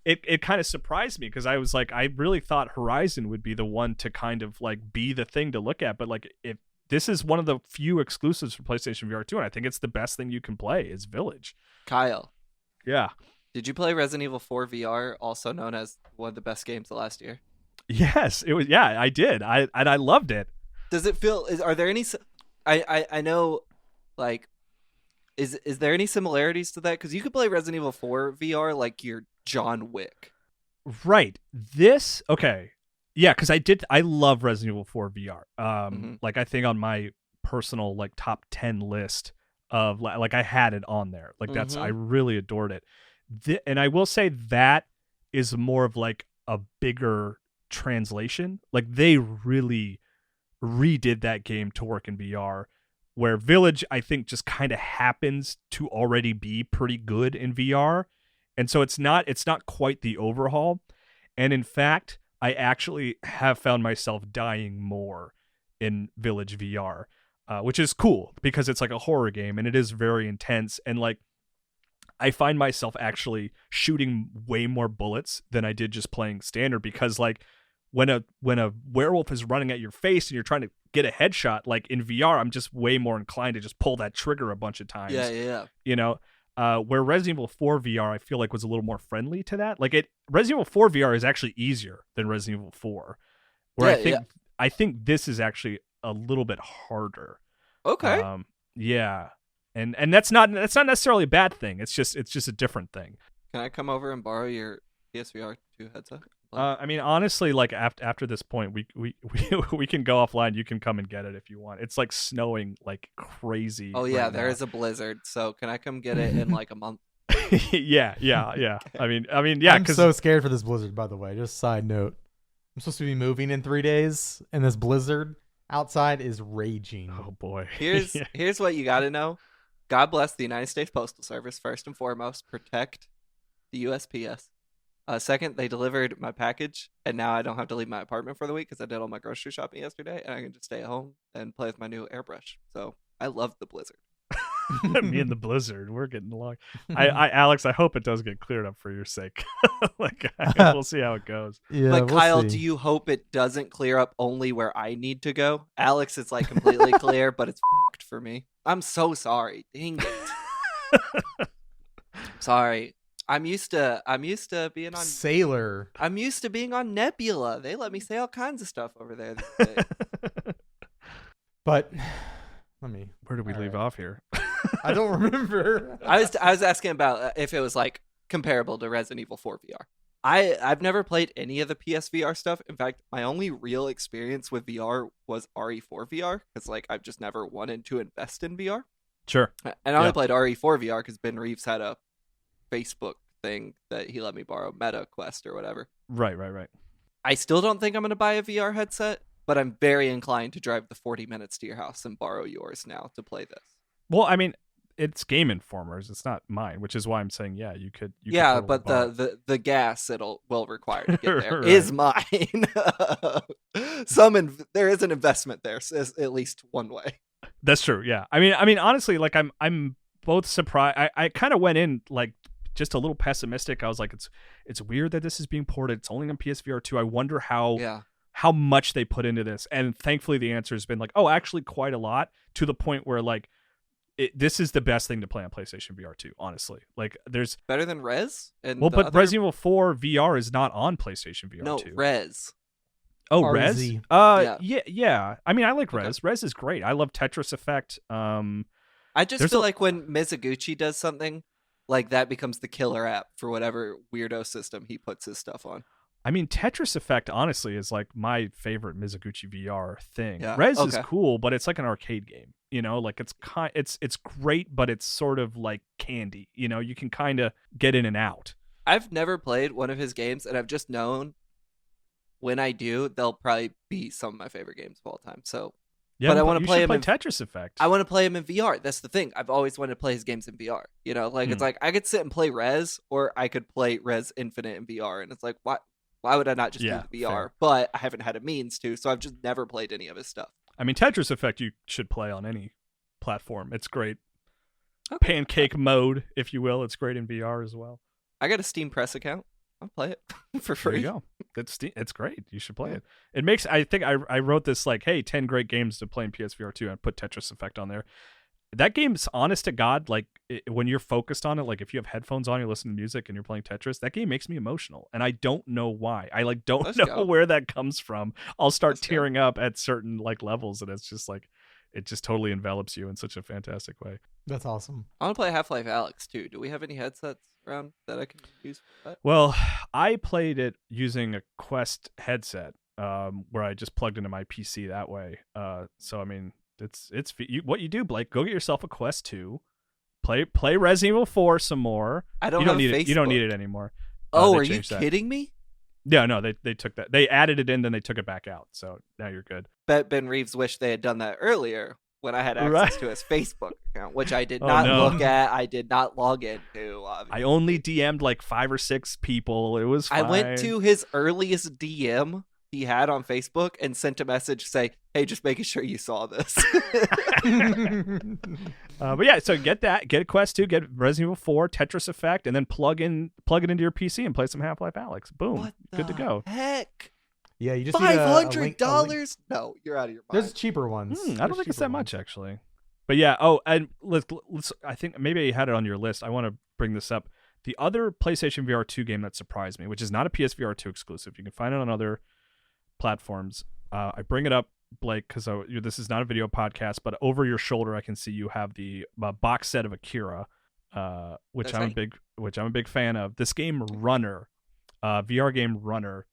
It kind of surprised me, because I was I really thought Horizon would be the one to kind of be the thing to look at, but if this is one of the few exclusives for PlayStation VR 2, and I think it's the best thing you can play is Village. Kyle. Yeah. Did you play Resident Evil 4 VR, also known as one of the best games of last year? Yes, it was. Yeah, I did. I loved it. Does it feel? Are there any? I know, is there any similarities to that? Because you could play Resident Evil 4 VR like you're John Wick. Right. Okay. Yeah, because I love Resident Evil 4 VR. I think on my personal top 10 list of I had it on there. That's I really adored it. And I will say that is more of a bigger translation. They really redid that game to work in VR, where Village I think just kind of happens to already be pretty good in VR. And so it's not quite the overhaul. And in fact, I actually have found myself dying more in Village VR, which is cool, because it's a horror game and it is very intense. And I find myself actually shooting way more bullets than I did just playing standard, because when a werewolf is running at your face and you're trying to get a headshot, in VR, I'm just way more inclined to just pull that trigger a bunch of times. Yeah. Where Resident Evil 4 VR, I feel was a little more friendly to that. Resident Evil 4 VR is actually easier than Resident Evil 4, where I think this is actually a little bit harder. Okay. Yeah. And that's not necessarily a bad thing. It's just a different thing. Can I come over and borrow your PSVR 2 headset? I mean, honestly, like after this point, we can go offline. You can come and get it if you want. It's like snowing like crazy. Oh yeah, right there now. is a blizzard. So can I come get it in like a month? yeah. I mean, yeah. I'm Because so scared for this blizzard, by the way. Just side note. I'm supposed to be moving in 3 days, and this blizzard outside is raging. oh boy, Here's what you got to know. God bless the United States Postal Service. First and foremost, protect the USPS. Second, they delivered my package, and now I don't have to leave my apartment for the week because I did all my grocery shopping yesterday, and I can just stay at home and play with my new airbrush. So I love the blizzard. me and the blizzard, we're getting along. I Alex, I hope it does get cleared up for your sake. Like we'll see how it goes. Yeah, But we'll Kyle, see. do you hope it doesn't clear up only where I need to go? Alex, it's like completely clear, but it's f***ed for me. I'm so sorry. Dang it. Sorry. I'm used to being on Sailor? I'm used to being on Nebula. They let me say all kinds of stuff over there these days. But let me. Where did we All leave right. off here? I don't remember. I was asking about if it was like comparable to Resident Evil 4 VR. I've never played any of the PSVR stuff. In fact, my only real experience with VR was RE4 VR because like I've just never wanted to invest in VR. Sure. And I only played RE4 VR because Ben Reeves had a Facebook thing that he let me borrow, Meta Quest or whatever. Right. I still don't think I'm going to buy a VR headset, but I'm very inclined to drive the 40 minutes to your house and borrow yours now to play this. Well, I mean, it's Game Informer's. It's not mine, which is why I'm saying, yeah, you could. Yeah, totally but borrow. the gas will require to get there Right. is mine. There is an investment there, so at least one way. That's true. Yeah. I mean, honestly, like I'm both surprised. I kind of went in like just a little pessimistic. I was like, it's weird that this is being ported. It's only on PSVR 2. I wonder how much they put into this. And thankfully, the answer has been like, oh, actually, quite a lot, to the point where like this is the best thing to play on PlayStation VR 2. Honestly, like there's Better than Rez. And well, the but other... Resident Evil 4 VR is not on PlayStation VR no 2. Rez. Oh, RZ. Rez? Yeah. Yeah. I mean, I like Okay. Rez. Rez is great. I love Tetris Effect. I just There's feel a- like when Mizuguchi does something, like that becomes the killer app for whatever weirdo system he puts his stuff on. I mean, Tetris Effect, honestly, is like my favorite Mizuguchi VR thing. Yeah, Rez is okay. cool, but it's like an arcade game. You know, like it's great, but it's sort of like candy. You know, you can kind of get in and out. I've never played one of his games, and I've just known when I do, they'll probably be some of my favorite games of all time. So Yeah, But I wanna you play should him play in- Tetris Effect. I want to play him in VR. That's the thing. I've always wanted to play his games in VR. You know, like it's like I could sit and play Rez, or I could play Rez Infinite in VR, and it's like why would I not just Yeah, do the VR? fair. But I haven't had a means to, so I've just never played any of his stuff. I mean, Tetris Effect you should play on any platform. It's great. Okay. Pancake mode, if you will. It's great in VR as well. I got a Steam Press account. I'll play it for There free. you go. It's great. You should play it. It makes. I think I wrote this like, hey, 10 great games to play in PSVR 2, and put Tetris Effect on there. That game's honest to God, like when you're focused on it, like if you have headphones on, you're listening to music and you're playing Tetris, that game makes me emotional, and I don't know why. I like don't Let's know go. where that comes from. I'll start Let's go. tearing up at certain like levels, and it's just like it just totally envelops you in such a fantastic way. That's awesome. I want to play Half-Life Alex too. Do we have any headsets around that I can use for that? Well, I played it using a Quest headset, where I just plugged into my PC that way. So I mean, what you do, Blake. Go get yourself a Quest 2, play Resident Evil 4 some more. I don't You don't have need it. You don't Facebook. need it anymore. Oh, They are you changed that. kidding me? Yeah, no, they took that. They added it in, then they took it back out. So now you're good. Bet Ben Reeves wished they had done that earlier when I had access Right. to his Facebook account, which I did Oh, not no. look at. I did not log into. I only DM'd like 5 or 6 people. It was I fine. went to his earliest DM he had on Facebook and sent a message say, "Hey, just making sure you saw this." But yeah, so get a Quest 2, get Resident Evil 4, Tetris Effect, and then plug it into your PC and play some Half-Life Alex. Boom, What good to the go. Heck, Yeah, you just need a $500? No, you're out of your mind. There's cheaper ones. I don't There's think it's cheaper that much ones. actually. But yeah, oh, and let's. I think maybe you had it on your list. I want to bring this up. The other PlayStation VR 2 game that surprised me, which is not a PSVR 2 exclusive, you can find it on other platforms. I bring it up, Blake, because this is not a video podcast, but over your shoulder, I can see you have the box set of Akira, which That's I'm right. a big fan of. This game, Runner, VR game Runner,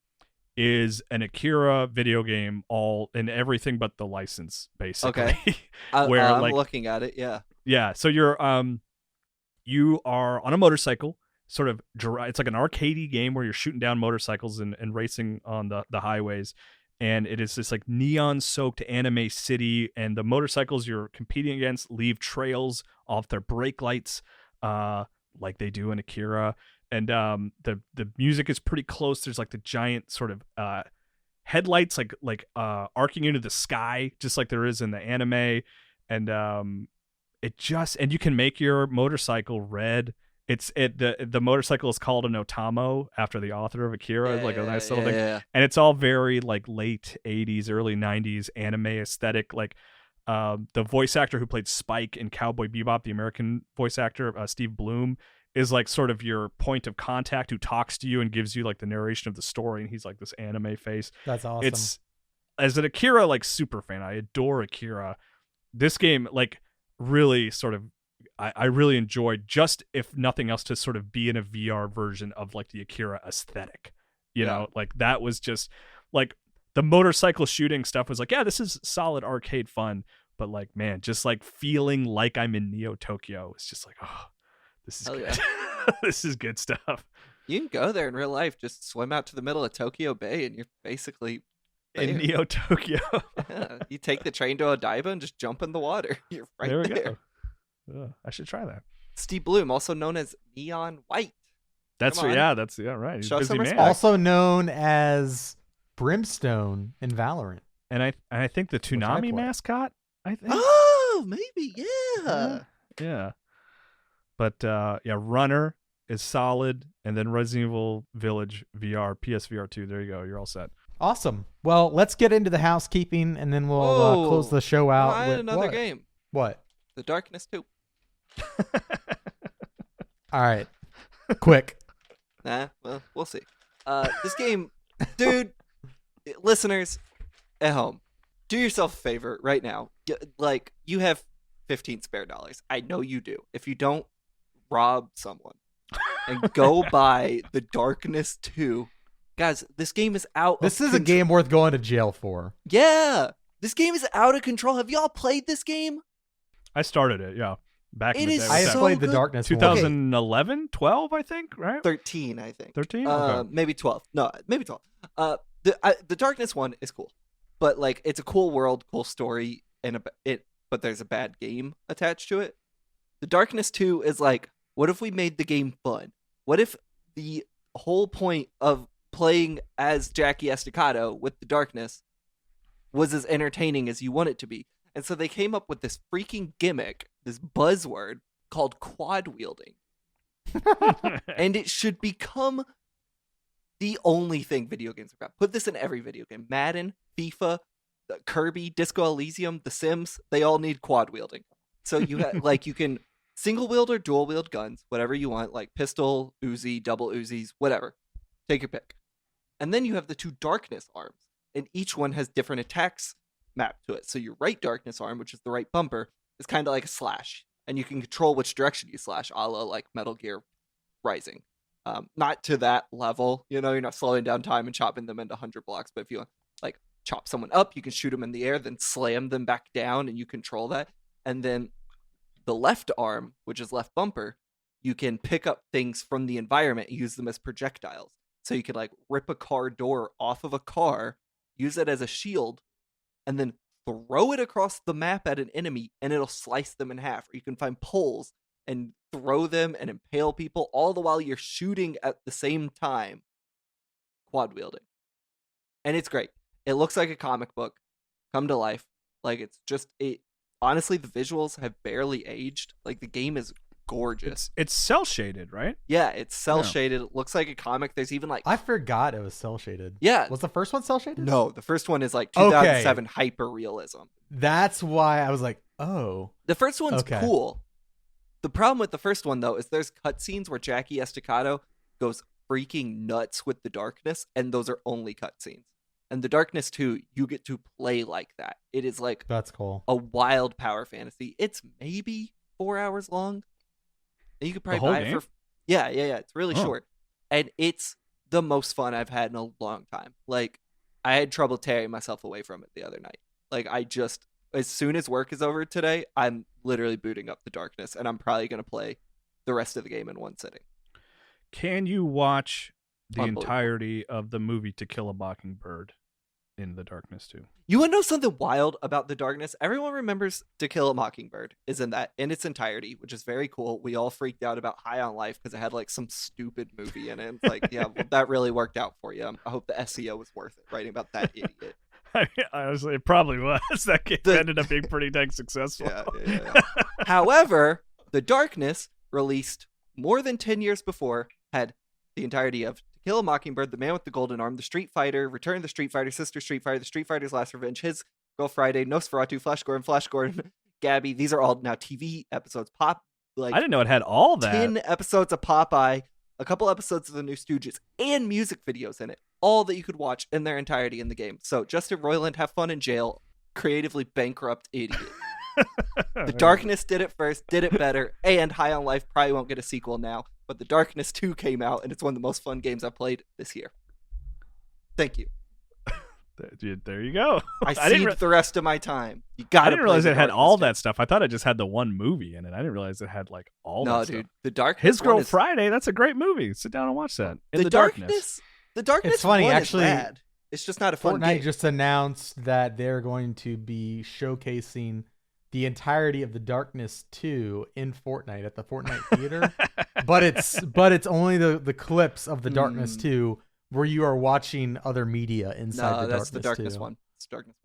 is an Akira video game, all in everything but the license, basically. Okay. Where I'm like looking at it. Yeah. yeah, so you are on a motorcycle, sort of it's like an arcadey game where you're shooting down motorcycles and racing on the highways, and it is this like neon soaked anime city, and the motorcycles you're competing against leave trails off their brake lights, like they do in Akira. And the music is pretty close. There's like the giant sort of headlights like arcing into the sky, just like there is in the anime. And and you can make your motorcycle red. The motorcycle is called an Otamo after the author of Akira. It's like a nice little thing. Yeah. And it's all very like late 80s, early 90s anime aesthetic. Like the voice actor who played Spike in Cowboy Bebop, the American voice actor, Steve Bloom, is like sort of your point of contact who talks to you and gives you like the narration of the story, and he's like this anime face. That's awesome. It's, as an Akira like super fan, I adore Akira. This game like really sort of I really enjoyed, just if nothing else to sort of be in a VR version of like the Akira aesthetic. You know, like that was just like the motorcycle shooting stuff was like, yeah, this is solid arcade fun, but like, man, just like feeling like I'm in Neo Tokyo. It's just like, oh, this is good. Yeah. This is good stuff. You can go there in real life. Just swim out to the middle of Tokyo Bay, and you're basically there. In Neo Tokyo. Yeah. You take the train to Odaiba and just jump in the water. You're right there. We go. I should try that. Steve Bloom, also known as Neon White. That's right. He's Show a busy some man. respect. Also known as Brimstone in Valorant. And I think the I Toonami play. mascot. I think. Oh, maybe, yeah. Yeah. But yeah, Runner is solid, and then Resident Evil Village VR, PSVR 2. There you go. You're all set. Awesome. Well, let's get into the housekeeping, and then we'll close the show out I with had another what? game. What? The Darkness 2. All right. Quick. Nah, well, we'll see. This game, dude, listeners at home, do yourself a favor right now. Like, you have 15 spare dollars. I know you do. If you don't, rob someone and go buy The Darkness 2. Guys, this game is out. This is a game worth going to jail for. Yeah. This game is out of control. Have y'all played this game? I started it, yeah. Back in It the is day. I have so played The good. Darkness one. 2011, 12, I think, right? 13, I think. 13? Okay. Maybe 12. No, maybe 12. The Darkness one is cool, but like it's a cool world, cool story, but there's a bad game attached to it. The Darkness 2 is like, what if we made the game fun? What if the whole point of playing as Jackie Estacado with The Darkness was as entertaining as you want it to be? And so they came up with this freaking gimmick, this buzzword called quad wielding. And it should become the only thing video games have got. Put this in every video game. Madden, FIFA, Kirby, Disco Elysium, The Sims, they all need quad wielding. So you have like you can single wield or dual wield guns, whatever you want, like pistol, Uzi, double Uzis, whatever. Take your pick. And then you have the two Darkness arms, and each one has different attacks mapped to it. So your right Darkness arm, which is the right bumper, is kind of like a slash, and you can control which direction you slash, a la like Metal Gear Rising. Not to that level, you know, you're not slowing down time and chopping them into 100 blocks, but if you like chop someone up, you can shoot them in the air, then slam them back down, and you control that. And then the left arm, which is left bumper, you can pick up things from the environment and use them as projectiles. So you can like rip a car door off of a car, use it as a shield, and then throw it across the map at an enemy, and it'll slice them in half. Or you can find poles and throw them and impale people, all the while you're shooting at the same time. Quad wielding. And it's great. It looks like a comic book come to life. Like, it's just honestly, the visuals have barely aged. Like, the game is gorgeous. It's cell shaded, right? Yeah, it's cell shaded. It looks like a comic. There's even like I forgot it was cell shaded. Yeah. Was the first one cell shaded? No, the first one is like 2007 hyper realism. That's why I was like, oh. The first one's cool. The problem with the first one, though, is there's cutscenes where Jackie Estacado goes freaking nuts with the darkness, and those are only cutscenes. And the Darkness 2, you get to play like that. It is like That's cool. a wild power fantasy. It's maybe 4 hours long. And you could probably buy it for... Yeah. It's really short. And it's the most fun I've had in a long time. Like, I had trouble tearing myself away from it the other night. Like, as soon as work is over today, I'm literally booting up the Darkness, and I'm probably going to play the rest of the game in one sitting. Can you watch the entirety of the movie To Kill a Mockingbird in the Darkness too? You want to know something wild about the Darkness? Everyone remembers To Kill a Mockingbird is in that in its entirety, which is very cool. We all freaked out about High on Life because it had like some stupid movie in it. It's like, yeah, well, that really worked out for you. I hope the SEO was worth it writing about that idiot. I mean, honestly, it probably was. That game ended up being pretty dang successful. Yeah. However, the Darkness, released more than 10 years before, had the entirety of To Kill a Mockingbird, The Man with the Golden Arm, The Street Fighter, Return of the Street Fighter, Sister Street Fighter, The Street Fighter's Last Revenge, His Girl Friday, Nosferatu, Flash Gordon, Gabby. These are all now TV episodes. I didn't know it had all that. 10 episodes of Popeye, a couple episodes of the New Stooges, and music videos in it. All that you could watch in their entirety in the game. So Justin Roiland, have fun in jail, creatively bankrupt idiot. The Darkness did it first, did it better, and High on Life probably won't get a sequel now, but The Darkness 2 came out, and it's one of the most fun games I've played this year. Thank you. There you go. I cede the rest of my time. You gotta. I didn't realize it had all that stuff. I thought it just had the one movie in it. I didn't realize it had like all that stuff. No, dude. The Darkness. His Girl Friday. That's a great movie. Sit down and watch that. In the Darkness. The Darkness. It's funny, one actually. Is bad. It's just not a fun Fortnite game. just announced that they're going to be showcasing the entirety of the Darkness 2 in Fortnite at the Fortnite Theater. but it's only the clips of the Darkness 2 where you are watching other media inside the Darkness 2. No, that's the Darkness 1. It's Darkness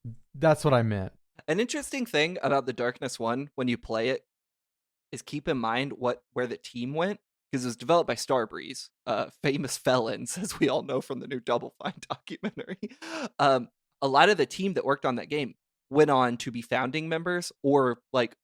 1. That's what I meant. An interesting thing about the Darkness 1 when you play it is keep in mind where the team went, because it was developed by Starbreeze, famous felons, as we all know from the new Double Fine documentary. A lot of the team that worked on that game went on to be founding members or like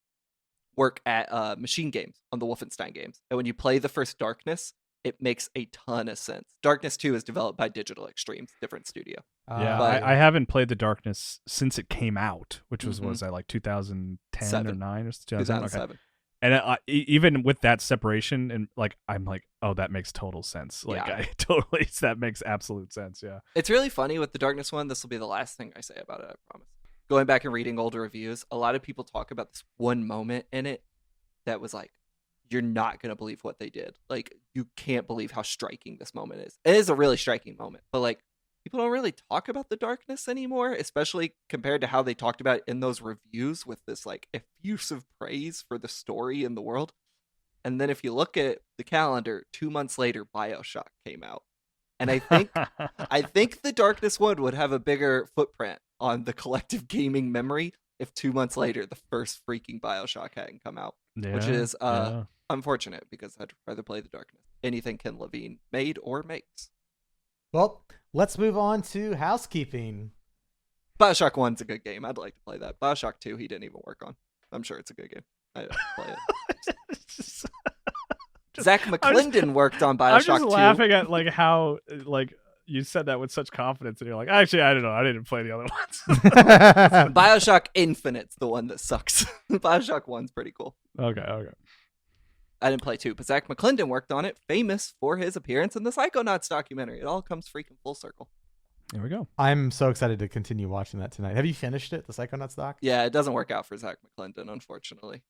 work at Machine Games on the Wolfenstein games. And when you play the first Darkness, it makes a ton of sense. Darkness 2 is developed by Digital Extremes, different studio. I haven't played the Darkness since it came out, which was like 2010 or 9 or 2007. Okay. And even with that separation, and like I'm like, oh, that makes total sense. Like, that makes absolute sense. Yeah, it's really funny with the Darkness 1. This will be the last thing I say about it, I promise. Going back and reading older reviews, a lot of people talk about this one moment in it that was like, you're not gonna believe what they did. Like, you can't believe how striking this moment is. It is a really striking moment, but like, people don't really talk about the Darkness anymore, especially compared to how they talked about it in those reviews with this like effusive praise for the story and the world. And then if you look at the calendar, 2 months later, BioShock came out. And I think the Darkness 1 would have a bigger footprint on the collective gaming memory if 2 months later the first freaking BioShock hadn't come out. Which is unfortunate, because I'd rather play the Darkness. Anything Ken Levine made or makes. Well, let's move on to housekeeping. BioShock 1's a good game. I'd like to play that. BioShock 2, he didn't even work on. I'm sure it's a good game. I'd play it. Zach McClendon worked on BioShock 2. I'm just laughing at like how like you said that with such confidence, and you're like, actually, I don't know. I didn't play the other ones. BioShock Infinite's the one that sucks. BioShock 1's pretty cool. Okay. I didn't play 2, but Zach McClendon worked on it, famous for his appearance in the Psychonauts documentary. It all comes freaking full circle. There we go. I'm so excited to continue watching that tonight. Have you finished it, the Psychonauts doc? Yeah, it doesn't work out for Zach McClendon, unfortunately.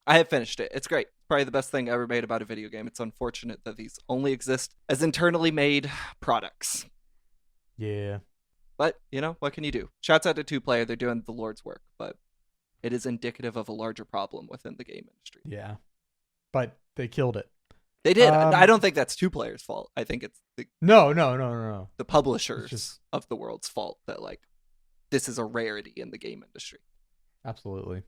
I have finished it. It's great. Probably the best thing ever made about a video game. It's unfortunate that these only exist as internally made products. Yeah. But, you know, what can you do? Shouts out to 2Player. They're doing the Lord's work, but it is indicative of a larger problem within the game industry. Yeah. But they killed it. They did. I don't think that's 2Player's fault. I think it's No. the publishers of the world's fault that, like, this is a rarity in the game industry. Absolutely.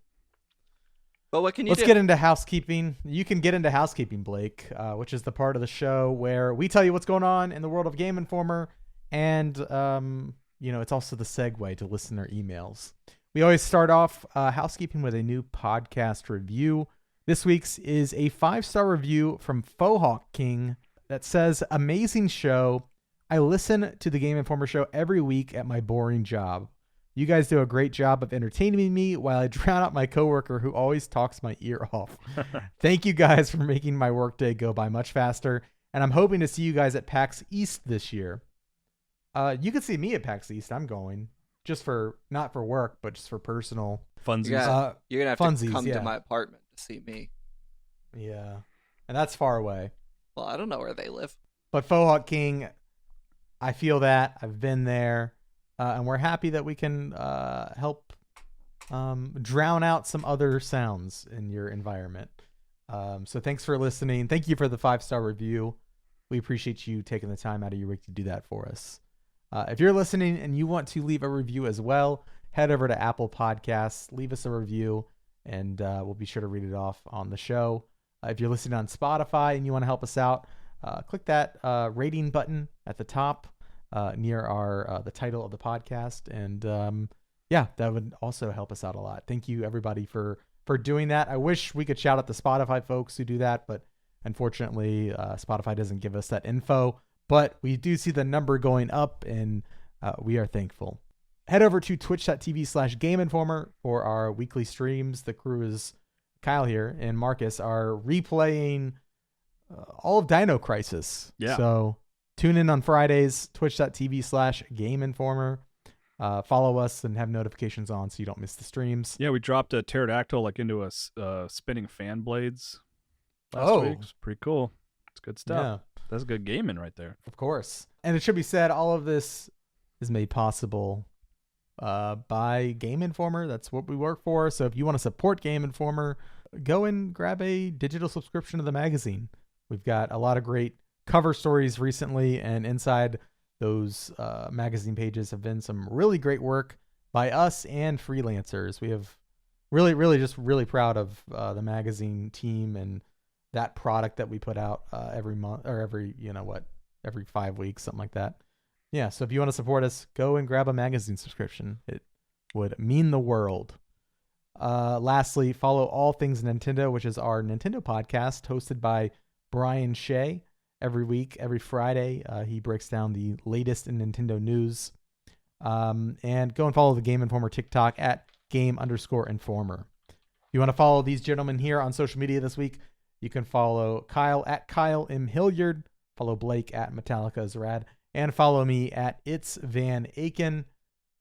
But what can you do? Let's get into housekeeping. You can get into housekeeping, Blake, which is the part of the show where we tell you what's going on in the world of Game Informer, and it's also the segue to listener emails. We always start off housekeeping with a new podcast review. This week's is a 5-star review from Fohawk King that says, "Amazing show. I listen to the Game Informer show every week at my boring job. You guys do a great job of entertaining me while I drown out my coworker who always talks my ear off. Thank you guys for making my workday go by much faster and I'm hoping to see you guys at PAX East this year. You can see me at PAX East. I'm going just for not for work, but just for personal Funsies. Yeah. You're gonna have funsies, to come yeah. to my apartment to see me. Yeah, and that's far away. Well, I don't know where they live. But Fohawk King, I feel that. I've been there, and we're happy that we can help drown out some other sounds in your environment. So thanks for listening. Thank you for the 5-star review. We appreciate you taking the time out of your week to do that for us. If you're listening and you want to leave a review as well, head over to Apple Podcasts, leave us a review, and we'll be sure to read it off on the show. If you're listening on Spotify and you want to help us out, click that rating button at the top near the title of the podcast, and yeah, that would also help us out a lot. Thank you, everybody, for doing that. I wish we could shout out the Spotify folks who do that, but unfortunately, Spotify doesn't give us that info. But we do see the number going up, and we are thankful. Head over to twitch.tv/Game Informer for our weekly streams. The crew is Kyle here and Marcus are replaying all of Dino Crisis. Yeah. So tune in on Fridays, twitch.tv/Game Informer. Follow us and have notifications on so you don't miss the streams. Yeah, we dropped a pterodactyl into a spinning fan blades last week. It's pretty cool. It's good stuff. Yeah. That's good gaming right there. Of course. And it should be said, all of this is made possible by Game Informer. That's what we work for. So if you want to support Game Informer, go and grab a digital subscription to the magazine. We've got a lot of great cover stories recently, and inside those magazine pages have been some really great work by us and freelancers. We have really proud of the magazine team and that product that we put out every month or every 5 weeks, something like that. Yeah. So if you want to support us, go and grab a magazine subscription. It would mean the world. Lastly, follow All Things Nintendo, which is our Nintendo podcast hosted by Brian Shea. Every week, every Friday, he breaks down the latest in Nintendo news. And go and follow the Game Informer TikTok at Game_Informer. If you want to follow these gentlemen here on social media this week, you can follow Kyle at Kyle M. Hilliard, follow Blake at Metallica is Rad, and follow me at It's Van Aken.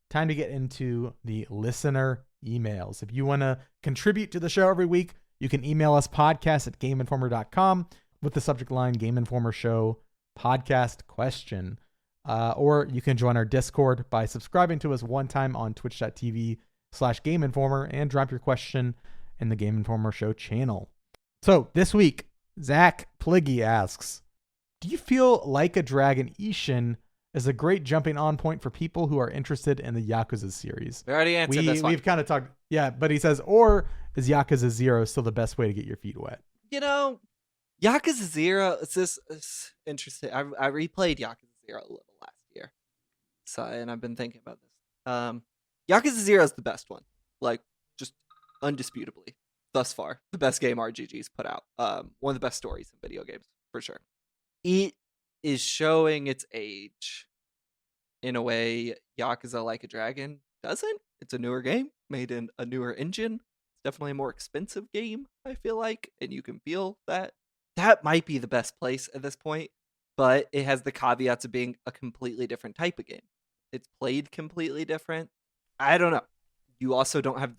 Time to get into the listener emails. If you want to contribute to the show every week, you can email us podcast@gameinformer.com with the subject line Game Informer Show podcast question. Or you can join our Discord by subscribing to us one time on twitch.tv/Game Informer and drop your question in the Game Informer Show channel. So this week, Zach Pliggy asks, do you feel Like a Dragon Ishin is a great jumping on point for people who are interested in the Yakuza series? We already answered this one. We've kind of talked, yeah, but he says, or is Yakuza 0 still the best way to get your feet wet? You know, Yakuza 0, it's interesting. I replayed Yakuza 0 a little last year. And I've been thinking about this. Yakuza 0 is the best one. Like, just undisputably. Thus far, the best game RGG's put out. One of the best stories in video games, for sure. It is showing its age in a way Yakuza Like a Dragon doesn't. It's a newer game, made in a newer engine. It's definitely a more expensive game, I feel like, and you can feel that. That might be the best place at this point, but it has the caveats of being a completely different type of game. It's played completely different. I don't know. You also don't have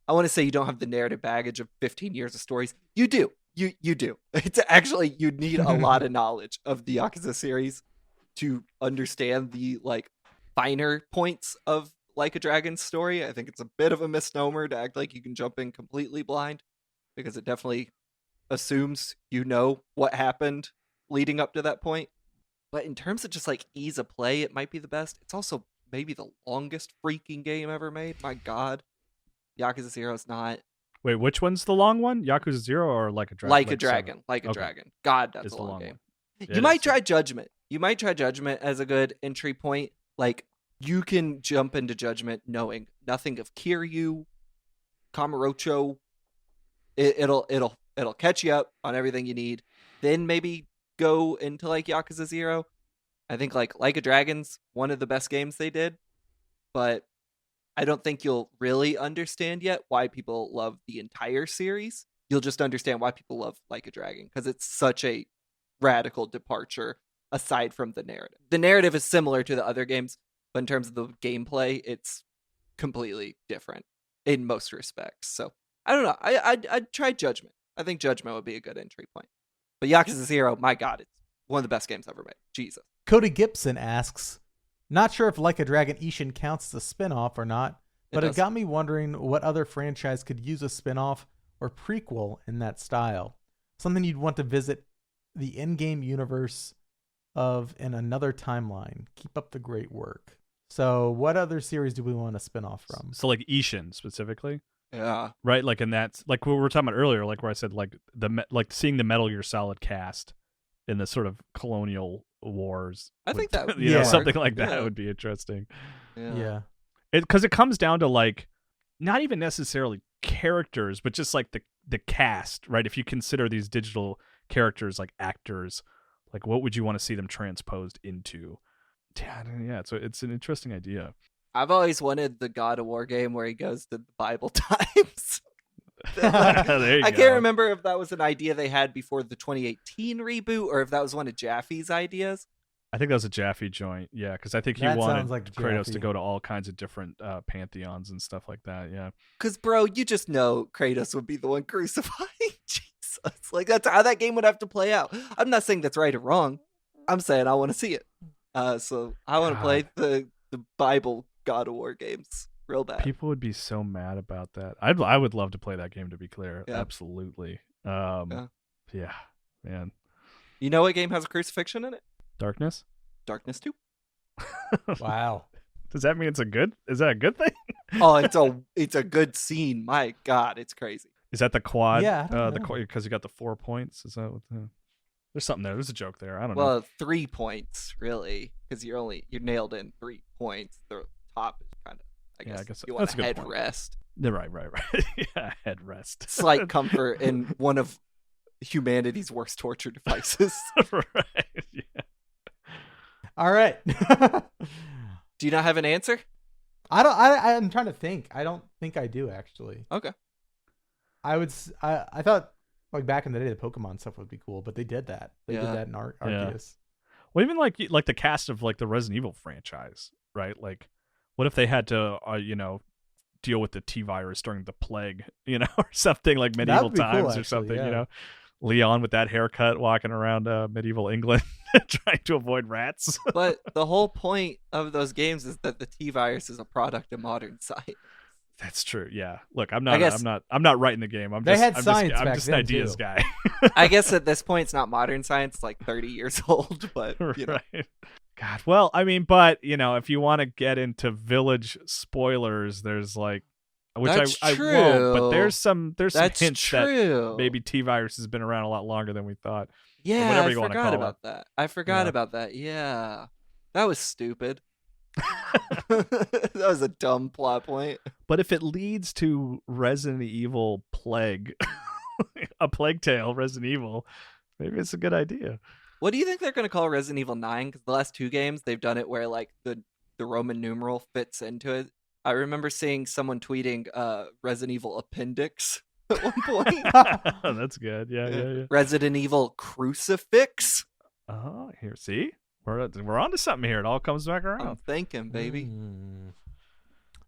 I want to say you don't have the narrative baggage of 15 years of stories. You do. You do. It's actually, you need a lot of knowledge of the Yakuza series to understand the finer points of Like a Dragon's story. I think it's a bit of a misnomer to act like you can jump in completely blind, because it definitely assumes you know what happened leading up to that point. But in terms of just ease of play, it might be the best. It's also maybe the longest freaking game ever made. My God. Yakuza 0 is not. Wait, which one's the long one? Yakuza 0 or Like a Dragon? Like a Dragon. Like a Dragon. God, that's a long game. Yeah, you might try Judgment. You might try Judgment as a good entry point. You can jump into Judgment knowing nothing of Kiryu, Kamurocho. It'll catch you up on everything you need. Then maybe go into Yakuza 0. I think Like a Dragon's one of the best games they did, but I don't think you'll really understand yet why people love the entire series. You'll just understand why people love Like a Dragon, because it's such a radical departure aside from the narrative. The narrative is similar to the other games, but in terms of the gameplay, it's completely different in most respects. So I don't know. I'd try Judgment. I think Judgment would be a good entry point. But Yakuza 0, my God, it's one of the best games ever made. Jesus. Cody Gibson asks, not sure if Like a Dragon Ishin counts as a spin-off or not, but it got me wondering what other franchise could use a spin-off or prequel in that style. Something you'd want to visit the in-game universe of in another timeline. Keep up the great work. So what other series do we want to spin off from? So like Ishin specifically? Yeah. Right? Like, and that's like what we were talking about earlier, like where I said like seeing the Metal Gear Solid cast in the sort of colonial wars. I think that would know, something like that would be interesting. Yeah. Because it comes down to like not even necessarily characters, but just like the cast, right? If you consider these digital characters like actors, like what would you want to see them transposed into? Yeah, so it's an interesting idea. I've always wanted the God of War game where he goes to the Bible times. There you I go. can't remember if that was an idea they had before the 2018 reboot or if that was one of Jaffe's ideas. I think that was a Jaffe joint, yeah, because I think he That wanted sounds like Kratos Jaffe. to go to all kinds of different pantheons and stuff like that, yeah. Because, bro, you just know Kratos would be the one crucifying Jesus. Like, that's how that game would have to play out. I'm not saying that's right or wrong. I'm saying I want to see it. So I want to play the Bible God of War games real bad. People would be so mad about that. I would love to play that game, to be clear. Yeah. Absolutely. Yeah, man. You know what game has a crucifixion in it? Darkness? Darkness 2. Wow. Does that mean is that a good thing? Oh, it's a good scene. My God, it's crazy. Is that the quad? Yeah, I don't know. Because you got the 4 points. Is that what there's something there. There's a joke there. I don't know. Well, 3 points really, because you're nailed in 3 points. The top is kind of, I guess you want that's a a good head point. rest. Right. Yeah, head rest. Slight comfort in one of humanity's worst torture devices. Right. Yeah. All right. Do you not have an answer? I'm trying to think. I don't think I do, actually. Okay. I thought like back in the day the Pokemon stuff would be cool, but they did that. They did that in Arceus. Well, even like the cast of like the Resident Evil franchise, right? Like, what if they had to, deal with the T virus during the plague, or something like medieval times cool, or actually, something, Leon with that haircut walking around medieval England trying to avoid rats. But the whole point of those games is that the T virus is a product of modern science. That's true. Yeah. Look, I'm not writing the game. I'm just back an ideas too. guy. I guess at this point it's not modern science, it's like 30 years old, but right. God. Well, I mean, but if you want to get into Village spoilers, there's like, which That's I true. won't, but there's some That's hints true. that maybe T virus has been around a lot longer than we thought. Yeah, whatever I you wanna forgot call about that. I forgot about that. Yeah. That was stupid. That was a dumb plot point. But if it leads to Resident Evil Plague, a Plague Tale Resident Evil, maybe it's a good idea. What do you think they're going to call Resident Evil 9? Because the last 2 games, they've done it where like the Roman numeral fits into it. I remember seeing someone tweeting Resident Evil Appendix at one point. That's good. Yeah. Resident Evil Crucifix. Oh, here, see? We're onto something here. It all comes back around. I'm thinking, baby.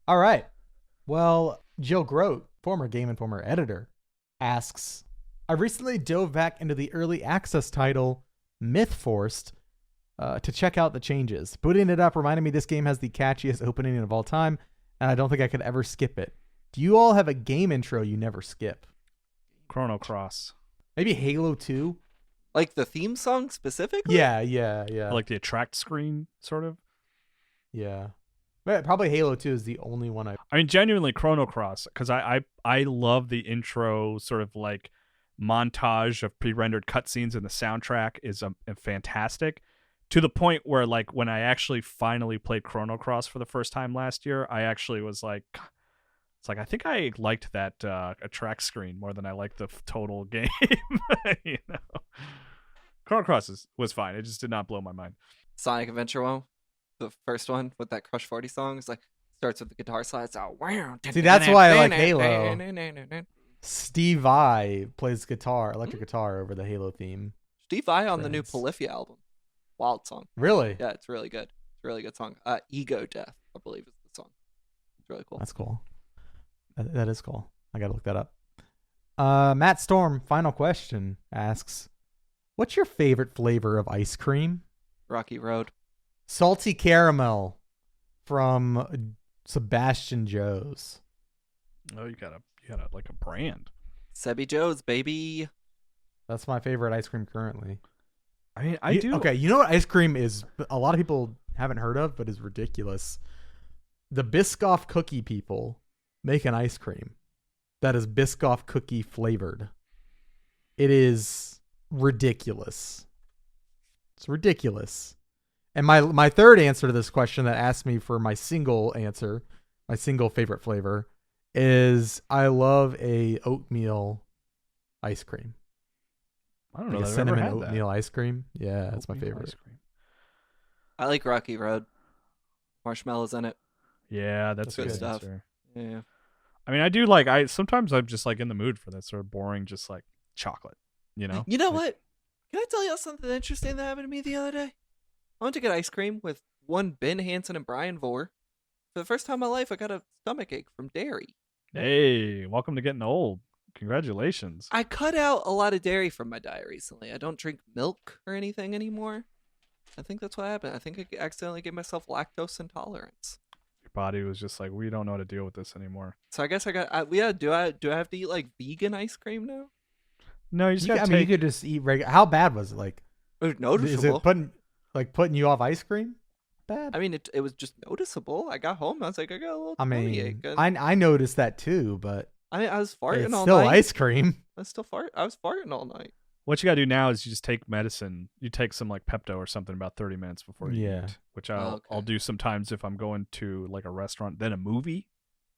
All right. Well, Joe Grote, former Game Informer editor, asks, I recently dove back into the early access title Myth Forced to check out the changes. Booting it up reminded me this game has the catchiest opening of all time, and I don't think I could ever skip it. Do you all have a game intro you never skip? Chrono Cross. Maybe Halo 2? Like the theme song specifically? Yeah. Like the attract screen, sort of. Yeah. But probably Halo 2 is the only one I mean, genuinely Chrono Cross, because I love the intro sort of like montage of pre-rendered cutscenes, and the soundtrack is fantastic, to the point where like when I actually finally played Chrono Cross for the first time last year, I actually was like, it's like I think I liked that attract screen more than I liked the total game. Chrono Cross was fine. It just did not blow my mind. Sonic Adventure 1, the first one with that Crush 40 song, is like starts with the guitar slides out. Wow. See, that's why I like Halo. Steve Vai plays electric guitar over the Halo theme. Steve Vai on the new Friends. Polyphia album. Wild song. Really? Yeah, it's really good. It's a really good song. Ego Death, I believe is the song. It's really cool. That's cool. That is cool. I gotta look that up. Matt Storm, final question, asks, what's your favorite flavor of ice cream? Rocky Road. Salty caramel from Sebastian Joe's. Oh, you got like a brand. Sebi Joe's, baby. That's my favorite ice cream currently. I mean, I do. Okay, you know what ice cream is? A lot of people haven't heard of, but is ridiculous. The Biscoff cookie people make an ice cream that is Biscoff cookie flavored. It is ridiculous. It's ridiculous. And my third answer to this question that asked me for my single answer, my single favorite flavor, is I love a oatmeal ice cream. I don't know. Like a that I've ever cinnamon had oatmeal ice cream. Yeah, that's my Oatmeal favorite. ice cream. I like Rocky Road. Marshmallows in it. Yeah, that's Good good stuff. answer. Yeah. I mean, I do like. Sometimes I'm just like in the mood for that sort of boring, just like chocolate. You know. You know Like, what? Can I tell you something interesting that happened to me the other day? I went to get ice cream with one Ben Hansen and Brian Vore. For the first time in my life, I got a stomach ache from dairy. Hey, welcome to getting old. Congratulations. I cut out a lot of dairy from my diet recently. I don't drink milk or anything anymore. I think that's what happened. I think I accidentally gave myself lactose intolerance. Your body was just like, we don't know how to deal with this anymore. So I guess I got. Yeah. Do I have to eat like vegan ice cream now? No, you just got to I mean, you take. could just eat regular. How bad was it? Like, It was is noticeable. it putting you off ice cream? Bad. I mean, it was just noticeable. I got home. I was like, I got a little tummy ache. I noticed that too, but I was farting it's all still night. ice cream. I was farting all night. What you got to do now is you just take medicine. You take some like Pepto or something about 30 minutes before you Yeah. eat, which I'll do sometimes if I'm going to like a restaurant, then a movie.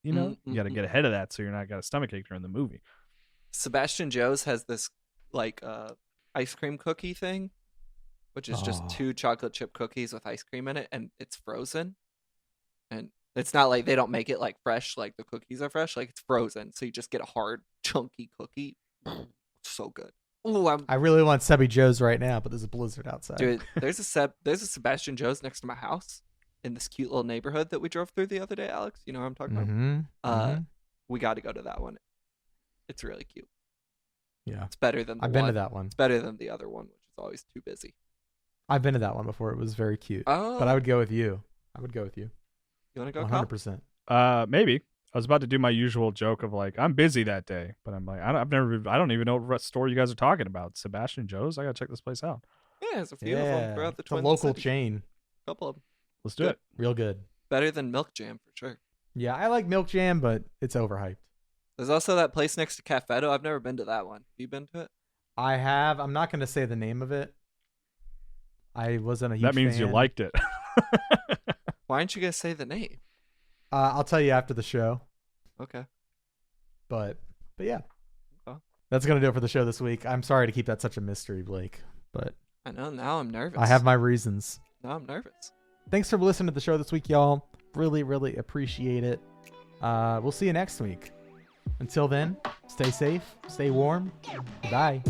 You know, you got to get ahead of that so you're not got a stomach ache during the movie. Sebastian Joe's has this like ice cream cookie thing, which is just 2 chocolate chip cookies with ice cream in it, and it's frozen. And it's not like they don't make it like fresh, like the cookies are fresh, like it's frozen, so you just get a hard, chunky cookie. So good. Ooh, I really want Sebi Joe's right now, but there's a blizzard outside. dude. There's a Sebastian Joe's next to my house in this cute little neighborhood that we drove through the other day. Alex, you know what I'm talking about? We got to go to that one. It's really cute. Yeah, It's better than I've been to that one. It's better than the other one, which is always too busy. I've been to that one before. It was very cute. Oh, But I would go with you. You want to go? 100%. Maybe. I was about to do my usual joke of like, I'm busy that day, but I'm like, I don't even know what store you guys are talking about. Sebastian Joe's? I got to check this place out. Yeah, there's a few of them throughout the it's a Twin local Cities. chain. A couple of them. Let's do Good. it. Real good. Better than Milk Jam for sure. Yeah, I like Milk Jam, but it's overhyped. There's also that place next to Cafetto. I've never been to that one. Have you been to it? I have. I'm not going to say the name of it. I wasn't a huge That means fan. you liked it. Why aren't you gonna say the name? I'll tell you after the show. Okay. But yeah. Okay. That's going to do it for the show this week. I'm sorry to keep that such a mystery, Blake, but I know. Now I'm nervous. I have my reasons. Now I'm nervous. Thanks for listening to the show this week, y'all. Really, really appreciate it. We'll see you next week. Until then, stay safe, stay warm. Bye.